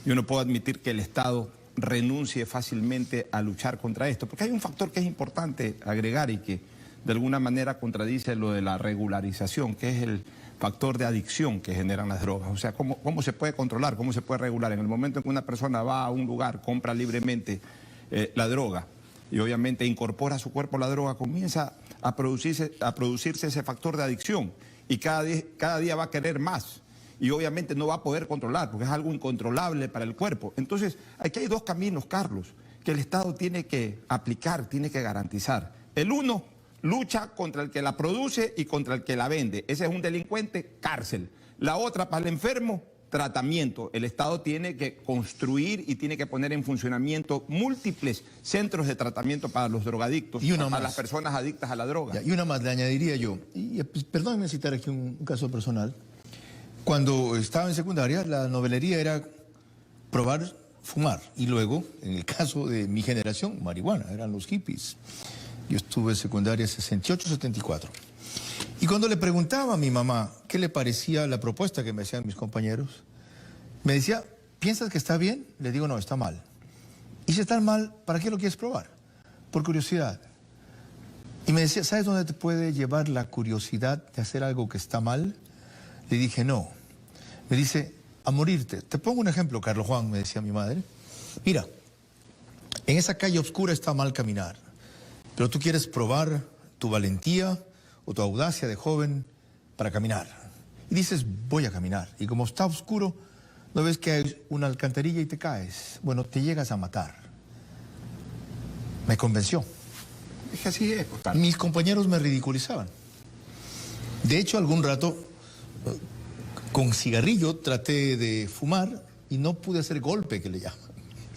Yo no puedo admitir que el Estado renuncie fácilmente a luchar contra esto, porque hay un factor que es importante agregar y que de alguna manera contradice lo de la regularización, que es el factor de adicción que generan las drogas. O sea, ¿cómo se puede controlar? ¿Cómo se puede regular? En el momento en que una persona va a un lugar, compra libremente la droga y obviamente incorpora a su cuerpo la droga, comienza a producirse ese factor de adicción y cada día va a querer más y obviamente no va a poder controlar porque es algo incontrolable para el cuerpo. Entonces, aquí hay dos caminos, Carlos, que el Estado tiene que aplicar, tiene que garantizar. El uno, lucha contra el que la produce y contra el que la vende. Ese es un delincuente, cárcel. La otra, para el enfermo, tratamiento. El Estado tiene que construir y tiene que poner en funcionamiento múltiples centros de tratamiento para los drogadictos, para las personas adictas a la droga. Y una más le añadiría yo, y perdónenme citar aquí un caso personal. Cuando estaba en secundaria, la novelería era probar fumar. Y luego, en el caso de mi generación, marihuana, eran los hippies. Yo estuve en secundaria 68-74. Y cuando le preguntaba a mi mamá qué le parecía la propuesta que me hacían mis compañeros, me decía, ¿piensas que está bien? Le digo, no, está mal. Y si está mal, ¿para qué lo quieres probar? Por curiosidad. Y me decía, ¿sabes dónde te puede llevar la curiosidad de hacer algo que está mal? Le dije, no. Me dice, a morirte. Te pongo un ejemplo, Carlos Juan, me decía mi madre. Mira, en esa calle oscura está mal caminar. Pero tú quieres probar tu valentía o tu audacia de joven para caminar. Y dices, voy a caminar. Y como está oscuro, no ves que hay una alcantarilla y te caes. Bueno, te llegas a matar. Me convenció. Es que así es. Mis compañeros me ridiculizaban. De hecho, algún rato, con cigarrillo, traté de fumar y no pude hacer golpe, que le llaman.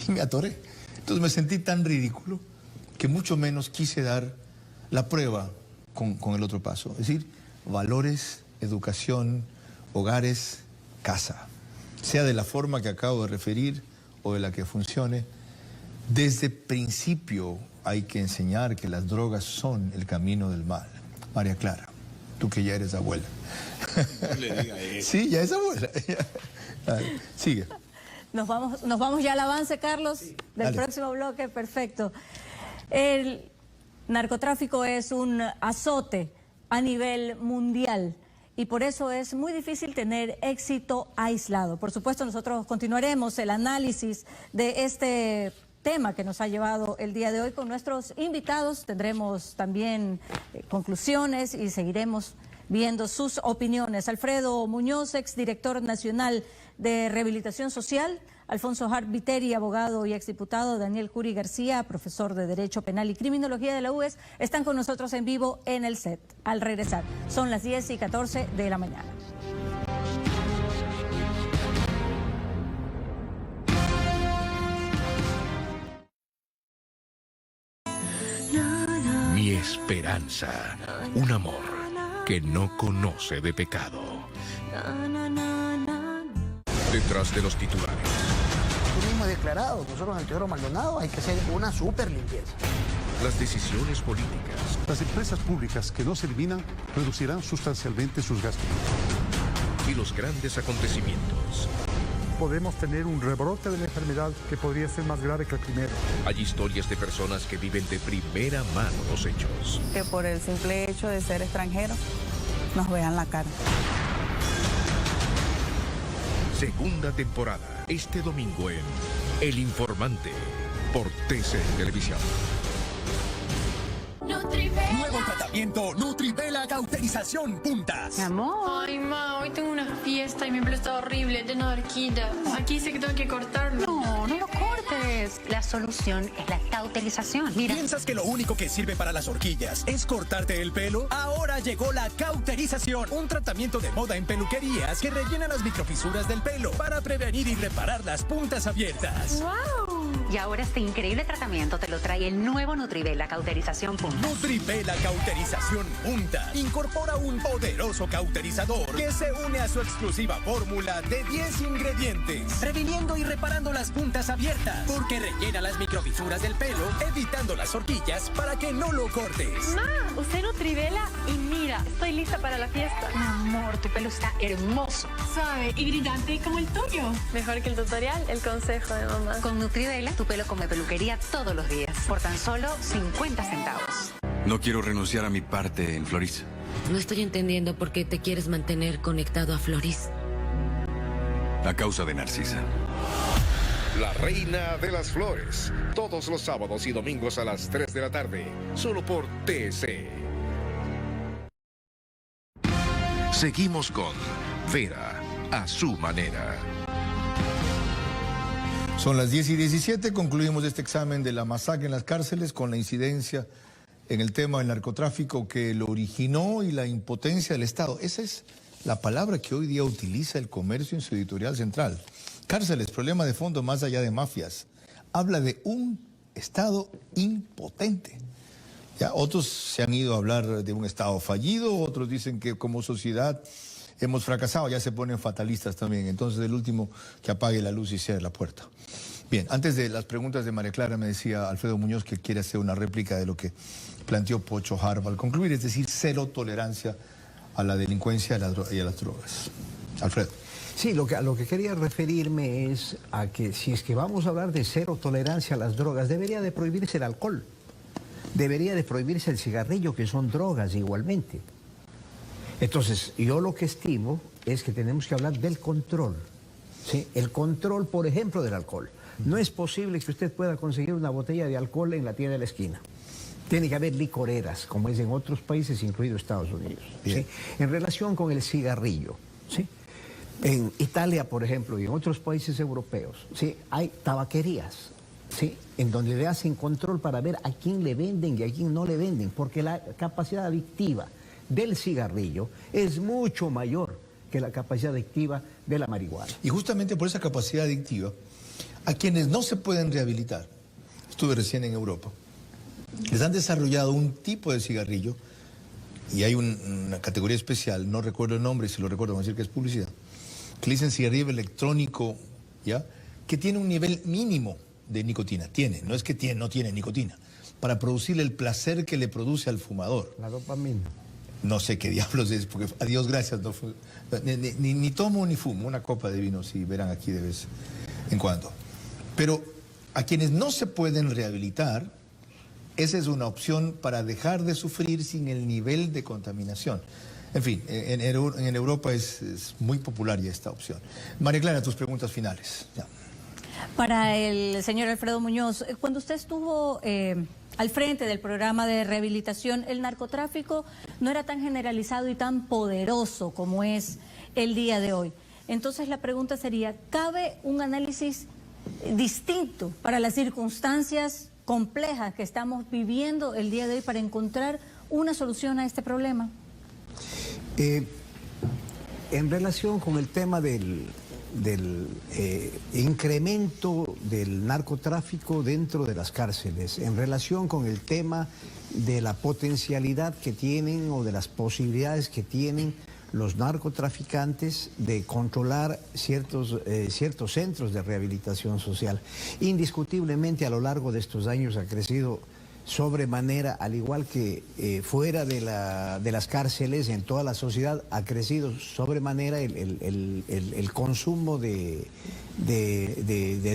Y me atoré. Entonces me sentí tan ridículo que mucho menos quise dar la prueba con el otro paso. Es decir, valores, educación, hogares, casa. Sea de la forma que acabo de referir o de la que funcione, desde principio hay que enseñar que las drogas son el camino del mal. María Clara, tú que ya eres abuela. No le diga eso. Sí, ya es abuela. Dale, sigue. Nos vamos ya al avance, Carlos, del próximo bloque. Perfecto. El narcotráfico es un azote a nivel mundial y por eso es muy difícil tener éxito aislado. Por supuesto, nosotros continuaremos el análisis de este tema que nos ha llevado el día de hoy con nuestros invitados. Tendremos también conclusiones y seguiremos viendo sus opiniones. Alfredo Muñoz, exdirector nacional de Rehabilitación Social. Alfonso Harf Viteri, abogado y exdiputado. Daniel Curi García, profesor de Derecho Penal y Criminología de la UES, están con nosotros en vivo en el set. Al regresar, son las 10:14 de la mañana. Mi esperanza, un amor que no conoce de pecado. Detrás de los titulares. Tú mismo has declarado, nosotros en el Teodoro Maldonado hay que hacer una súper limpieza. Las decisiones políticas. Las empresas públicas que no se eliminan reducirán sustancialmente sus gastos. Y los grandes acontecimientos. Podemos tener un rebrote de la enfermedad que podría ser más grave que el primero. Hay historias de personas que viven de primera mano los hechos. Que por el simple hecho de ser extranjeros nos vean la cara. Segunda temporada, este domingo en El Informante, por TC Televisión. Nuevo tratamiento tratamiento Nutrivela Cauterización Punta. Mi amor. Ay, ma, hoy tengo una fiesta y mi pelo está horrible, lleno de horquillas. Aquí dice que tengo que cortarlo. No, no lo cortes. La solución es la cauterización. Mira. ¿Piensas que lo único que sirve para las horquillas es cortarte el pelo? Ahora llegó la cauterización, un tratamiento de moda en peluquerías que rellena las microfisuras del pelo para prevenir y reparar las puntas abiertas. ¡Wow! Y ahora este increíble tratamiento te lo trae el nuevo Nutrivela Cauterización Punta. Nutrivela Cauterización Punta incorpora un poderoso cauterizador que se une a su exclusiva fórmula de 10 ingredientes, previniendo y reparando las puntas abiertas, porque rellena las microfisuras del pelo, evitando las horquillas para que no lo cortes. Ma, usé Nutrivela y mira, estoy lista para la fiesta. Mi amor, tu pelo está hermoso. Suave y brillante como el tuyo. Mejor que el tutorial, el consejo de mamá. Con Nutrivela, tu pelo come peluquería todos los días, por tan solo 50 centavos. No quiero renunciar a mi parte en Floris. No estoy entendiendo por qué te quieres mantener conectado a Floris. A causa de Narcisa. La Reina de las Flores, todos los sábados y domingos a las 3 de la tarde, solo por TC. Seguimos con Vera, a su manera. Son las 10:17, concluimos este examen de la masacre en las cárceles con la incidencia en el tema del narcotráfico que lo originó y la impotencia del Estado. Esa es la palabra que hoy día utiliza el comercio en su editorial central. Cárceles, problema de fondo más allá de mafias. Habla de un Estado impotente. Ya, otros se han ido a hablar de un Estado fallido, otros dicen que como sociedad hemos fracasado, ya se ponen fatalistas también. Entonces el último que apague la luz y cierre la puerta. Bien, antes de las preguntas de María Clara me decía Alfredo Muñoz que quiere hacer una réplica de lo que planteó Pocho Harb al concluir, es decir, cero tolerancia a la delincuencia y a las drogas. Alfredo. Sí, a lo que quería referirme es a que si es que vamos a hablar de cero tolerancia a las drogas, debería de prohibirse el alcohol, debería de prohibirse el cigarrillo, que son drogas igualmente. Entonces, yo lo que estimo es que tenemos que hablar del control, ¿sí? El control, por ejemplo, del alcohol. No es posible que usted pueda conseguir una botella de alcohol en la tienda de la esquina. Tiene que haber licoreras, como es en otros países, incluido Estados Unidos, ¿sí? En relación con el cigarrillo, ¿sí? En Italia, por ejemplo, y en otros países europeos, ¿sí? Hay tabaquerías, ¿sí? En donde le hacen control para ver a quién le venden y a quién no le venden, porque la capacidad adictiva del cigarrillo es mucho mayor que la capacidad adictiva de la marihuana. Y justamente por esa capacidad adictiva, a quienes no se pueden rehabilitar, estuve recién en Europa, les han desarrollado un tipo de cigarrillo, y hay una categoría especial, no recuerdo el nombre, y si lo recuerdo, vamos a decir que es publicidad, que le dicen cigarrillo electrónico, ¿ya? Que tiene un nivel mínimo de nicotina. No es que no tiene nicotina, para producirle el placer que le produce al fumador. La dopamina. No sé qué diablos es, porque a Dios gracias, ni tomo ni fumo una copa de vino, si verán aquí de vez en cuando. Pero a quienes no se pueden rehabilitar, esa es una opción para dejar de sufrir sin el nivel de contaminación. En fin, en Europa es muy popular ya esta opción. María Clara, tus preguntas finales. Ya. Para el señor Alfredo Muñoz, cuando usted estuvo al frente del programa de rehabilitación, el narcotráfico no era tan generalizado y tan poderoso como es el día de hoy. Entonces la pregunta sería, ¿cabe un análisis distinto para las circunstancias complejas que estamos viviendo el día de hoy para encontrar una solución a este problema? En relación con el tema del incremento del narcotráfico dentro de las cárceles, en relación con el tema de la potencialidad que tienen o de las posibilidades que tienen los narcotraficantes de controlar ciertos centros de rehabilitación social. Indiscutiblemente a lo largo de estos años ha crecido sobremanera, al igual que fuera de las cárceles, en toda la sociedad ha crecido sobremanera el consumo de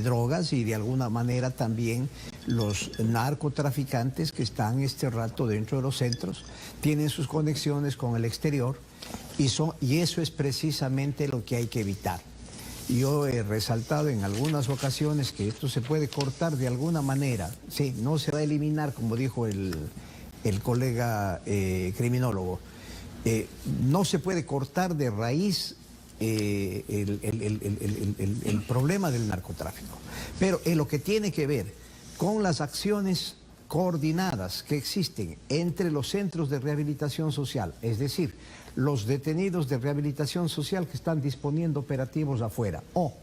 drogas, y de alguna manera también los narcotraficantes que están este rato dentro de los centros tienen sus conexiones con el exterior, y eso es precisamente lo que hay que evitar. Yo he resaltado en algunas ocasiones que esto se puede cortar de alguna manera, sí, no se va a eliminar, como dijo el el colega criminólogo, no se puede cortar de raíz el problema del narcotráfico. Pero en lo que tiene que ver con las acciones coordinadas que existen entre los centros de rehabilitación social, es decir, los detenidos de rehabilitación social que están disponiendo operativos afuera, o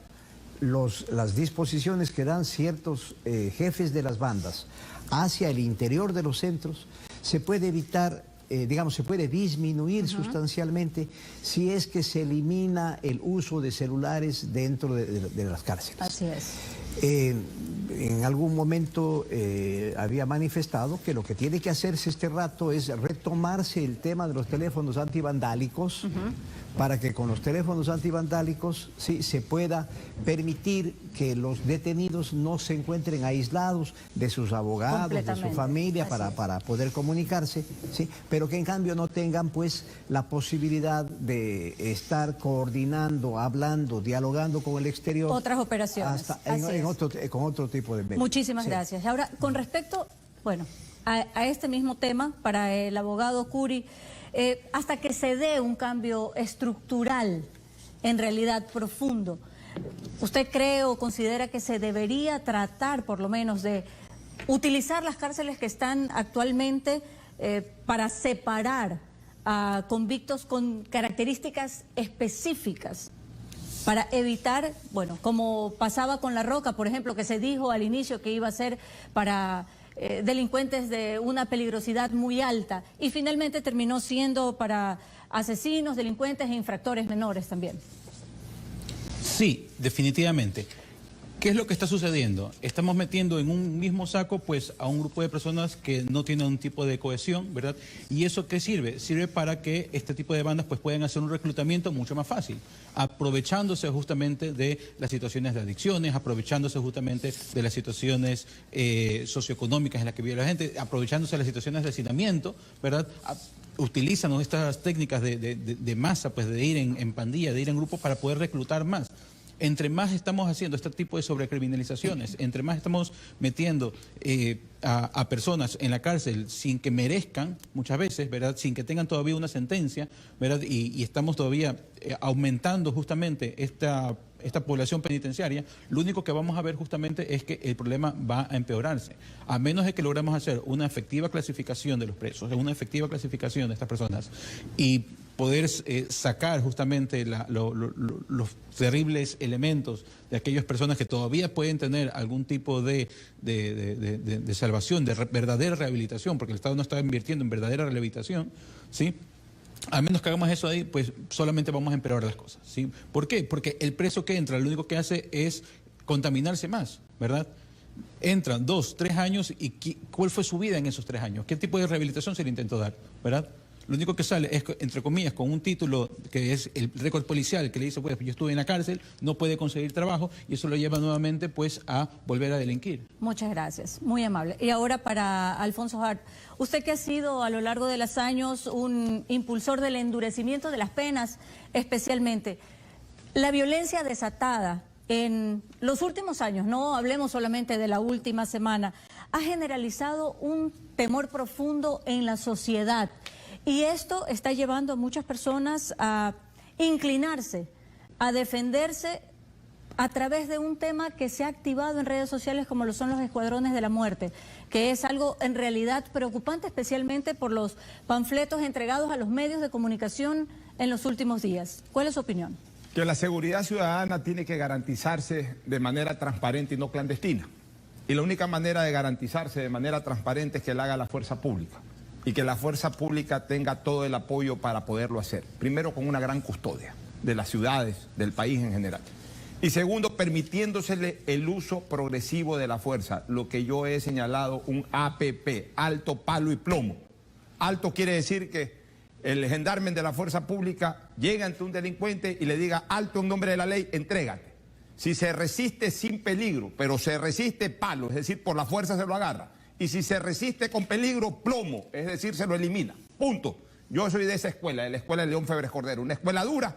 las disposiciones que dan ciertos jefes de las bandas hacia el interior de los centros, se puede evitar, se puede disminuir sustancialmente si es que se elimina el uso de celulares dentro de las cárceles. Así es. En algún momento había manifestado que lo que tiene que hacerse este rato es retomarse el tema de los teléfonos antivandálicos, para que con los teléfonos antivandálicos sí se pueda permitir que los detenidos no se encuentren aislados de sus abogados, de su familia, para poder comunicarse, ¿sí? Pero que en cambio no tengan pues la posibilidad de estar coordinando, hablando, dialogando con el exterior. Otras operaciones. Con otro tipo de medios. Muchísimas gracias. Ahora, con respecto, a este mismo tema, para el abogado Curi, hasta que se dé un cambio estructural, en realidad profundo, ¿usted cree o considera que se debería tratar por lo menos de utilizar las cárceles que están actualmente para separar a convictos con características específicas? Para evitar, como pasaba con La Roca, por ejemplo, que se dijo al inicio que iba a ser para delincuentes de una peligrosidad muy alta, y finalmente terminó siendo para asesinos, delincuentes e infractores menores también. Sí, definitivamente. ¿Qué es lo que está sucediendo? Estamos metiendo en un mismo saco pues a un grupo de personas que no tienen un tipo de cohesión, ¿verdad? ¿Y eso qué sirve? Sirve para que este tipo de bandas pues puedan hacer un reclutamiento mucho más fácil, aprovechándose justamente de las situaciones de adicciones, aprovechándose justamente de las situaciones socioeconómicas en las que vive la gente, aprovechándose de las situaciones de hacinamiento, ¿verdad? Utilizan estas técnicas de masa, pues de ir en pandilla, de ir en grupo para poder reclutar más. Entre más estamos haciendo este tipo de sobrecriminalizaciones, entre más estamos metiendo a personas en la cárcel sin que merezcan, muchas veces, ¿verdad?, sin que tengan todavía una sentencia, ¿verdad?, y estamos todavía aumentando justamente esta población penitenciaria, lo único que vamos a ver justamente es que el problema va a empeorarse. A menos de que logremos hacer una efectiva clasificación de los presos, una efectiva clasificación de estas personas y poder sacar justamente los terribles elementos de aquellas personas que todavía pueden tener algún tipo de salvación, de verdadera rehabilitación, porque el Estado no está invirtiendo en verdadera rehabilitación, ¿sí? A menos que hagamos eso ahí, pues solamente vamos a empeorar las cosas, ¿sí? ¿Por qué? Porque el preso que entra, lo único que hace es contaminarse más, ¿verdad? Entran 2, 3 años y ¿cuál fue su vida en esos 3 años? ¿Qué tipo de rehabilitación se le intentó dar, verdad? Lo único que sale es, entre comillas, con un título que es el récord policial, que le dice, pues yo estuve en la cárcel, no puede conseguir trabajo, y eso lo lleva nuevamente pues a volver a delinquir. Muchas gracias, muy amable. Y ahora para Alfonso Hart, usted que ha sido a lo largo de los años un impulsor del endurecimiento de las penas, especialmente la violencia desatada en los últimos años, no hablemos solamente de la última semana, ha generalizado un temor profundo en la sociedad. Y esto está llevando a muchas personas a inclinarse, a defenderse a través de un tema que se ha activado en redes sociales como lo son los escuadrones de la muerte, que es algo en realidad preocupante, especialmente por los panfletos entregados a los medios de comunicación en los últimos días. ¿Cuál es su opinión? Que la seguridad ciudadana tiene que garantizarse de manera transparente y no clandestina. Y la única manera de garantizarse de manera transparente es que la haga la fuerza pública. Y que la fuerza pública tenga todo el apoyo para poderlo hacer. Primero, con una gran custodia de las ciudades, del país en general. Y segundo, permitiéndosele el uso progresivo de la fuerza, lo que yo he señalado, un APP, alto, palo y plomo. Alto quiere decir que el gendarme de la fuerza pública llega ante un delincuente y le diga, alto en nombre de la ley, entrégate. Si se resiste sin peligro, pero se resiste, palo, es decir, por la fuerza se lo agarra. Y si se resiste con peligro, plomo, es decir, se lo elimina. Punto. Yo soy de esa escuela, de la escuela de León Febres Cordero, una escuela dura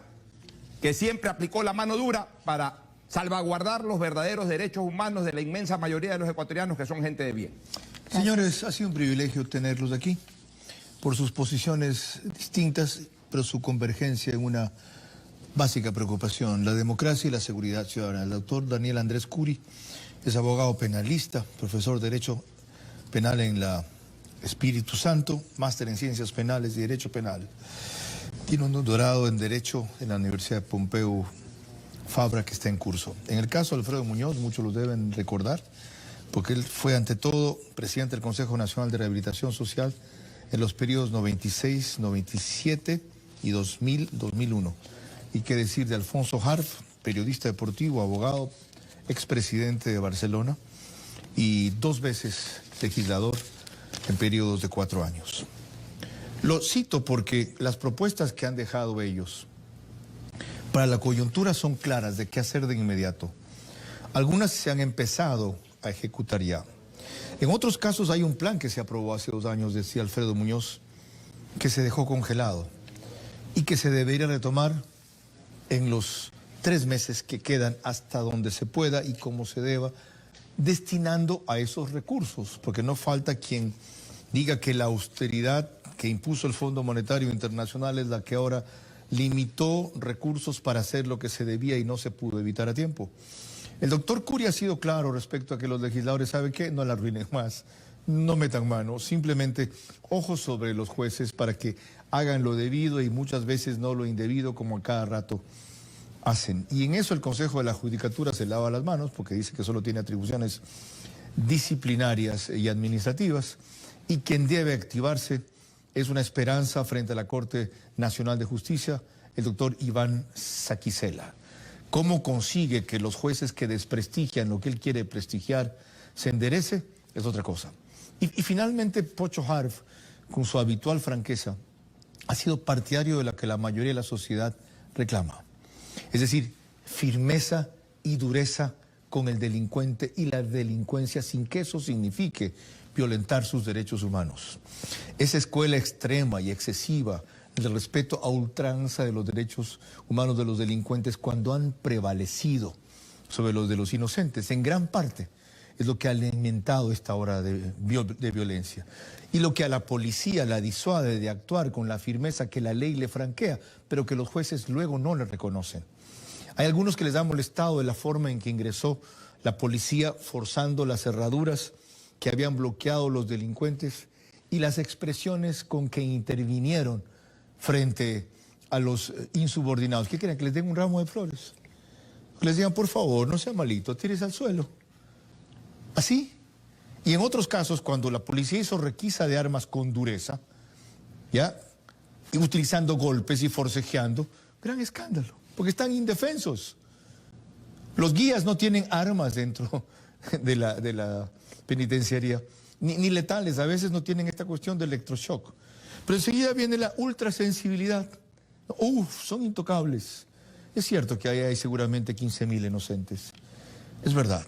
que siempre aplicó la mano dura para salvaguardar los verdaderos derechos humanos de la inmensa mayoría de los ecuatorianos que son gente de bien. Gracias. Señores, ha sido un privilegio tenerlos aquí por sus posiciones distintas, pero su convergencia en una básica preocupación, la democracia y la seguridad ciudadana. El doctor Daniel Andrés Curi es abogado penalista, profesor de Derecho Penal en la Espíritu Santo, máster en Ciencias Penales y Derecho Penal. Tiene un doctorado en Derecho en la Universidad de Pompeu Fabra, que está en curso. En el caso de Alfredo Muñoz, muchos lo deben recordar, porque él fue ante todo presidente del Consejo Nacional de Rehabilitación Social en los periodos 96, 97 y 2000, 2001. Y qué decir de Alfonso Harf, periodista deportivo, abogado, expresidente de Barcelona y 2 veces legislador en periodos de 4 años. Lo cito porque las propuestas que han dejado ellos para la coyuntura son claras de qué hacer de inmediato. Algunas se han empezado a ejecutar ya. En otros casos hay un plan que se aprobó hace 2 años, decía Alfredo Muñoz, que se dejó congelado y que se debería retomar en los 3 meses que quedan hasta donde se pueda y como se deba, destinando a esos recursos, porque no falta quien diga que la austeridad que impuso el Fondo Monetario Internacional es la que ahora limitó recursos para hacer lo que se debía y no se pudo evitar a tiempo. El doctor Curi ha sido claro respecto a que los legisladores, ¿saben qué? No la arruinen más, no metan mano, simplemente ojos sobre los jueces para que hagan lo debido y muchas veces no lo indebido como a cada rato hacen. Y en eso el Consejo de la Judicatura se lava las manos porque dice que solo tiene atribuciones disciplinarias y administrativas y quien debe activarse es una esperanza frente a la Corte Nacional de Justicia, el doctor Iván Saquicela. ¿Cómo consigue que los jueces que desprestigian lo que él quiere prestigiar se enderece? Es otra cosa. Y finalmente Pocho Harf, con su habitual franqueza, ha sido partidario de la que la mayoría de la sociedad reclama. Es decir, firmeza y dureza con el delincuente y la delincuencia sin que eso signifique violentar sus derechos humanos. Esa escuela extrema y excesiva del respeto a ultranza de los derechos humanos de los delincuentes cuando han prevalecido sobre los de los inocentes, en gran parte es lo que ha alimentado esta ola de violencia y lo que a la policía la disuade de actuar con la firmeza que la ley le franquea, pero que los jueces luego no le reconocen. Hay algunos que les ha molestado de la forma en que ingresó la policía forzando las cerraduras que habían bloqueado los delincuentes y las expresiones con que intervinieron frente a los insubordinados. ¿Qué quieren? ¿Que les den un ramo de flores? Que les digan, por favor, no sea malito, tires al suelo. Así. Y en otros casos, cuando la policía hizo requisa de armas con dureza, ¿ya? Y utilizando golpes y forcejeando, gran escándalo, porque están indefensos. Los guías no tienen armas dentro de la penitenciaría, ni letales, a veces no tienen esta cuestión de electroshock. Pero enseguida viene la ultrasensibilidad. Son intocables. Es cierto que ahí hay seguramente 15.000 inocentes. Es verdad.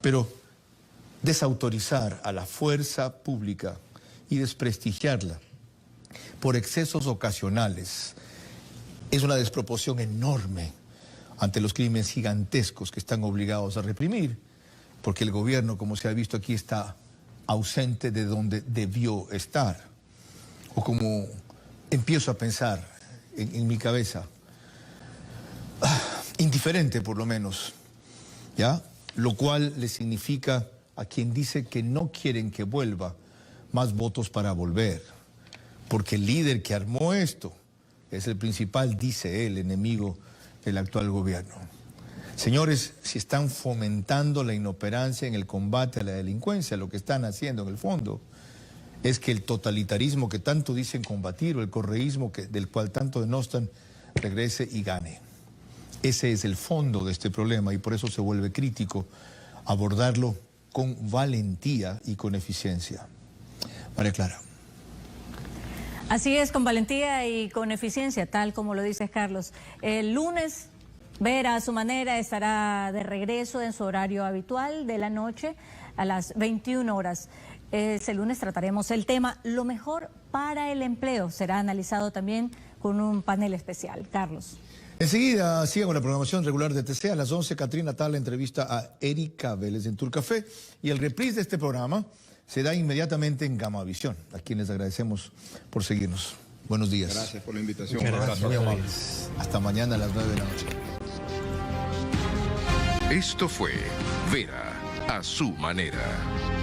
Pero desautorizar a la fuerza pública y desprestigiarla por excesos ocasionales es una desproporción enorme ante los crímenes gigantescos que están obligados a reprimir, porque el gobierno, como se ha visto aquí, está ausente de donde debió estar. O como empiezo a pensar en mi cabeza, indiferente por lo menos, ¿ya? Lo cual le significa a quien dice que no quieren que vuelva más votos para volver, porque el líder que armó esto es el principal, dice él, enemigo del actual gobierno. Señores, si están fomentando la inoperancia en el combate a la delincuencia, lo que están haciendo en el fondo es que el totalitarismo que tanto dicen combatir o el correísmo del cual tanto denostan regrese y gane. Ese es el fondo de este problema y por eso se vuelve crítico abordarlo con valentía y con eficiencia. María Clara. Así es, con valentía y con eficiencia, tal como lo dice Carlos. El lunes, Vera a su manera estará de regreso en su horario habitual de la noche a las 21 horas. Este lunes trataremos el tema Lo mejor para el empleo. Será analizado también con un panel especial. Carlos. Enseguida sigue con la programación regular de TC. A las 11, Catrina Tala entrevista a Erika Vélez en Turcafé. Y el reprise de este programa se da inmediatamente en Gamavisión, a quienes agradecemos por seguirnos. Buenos días. Gracias por la invitación. Gracias, muy amables. Hasta mañana a las 9 de la noche. Esto fue Vera a su manera.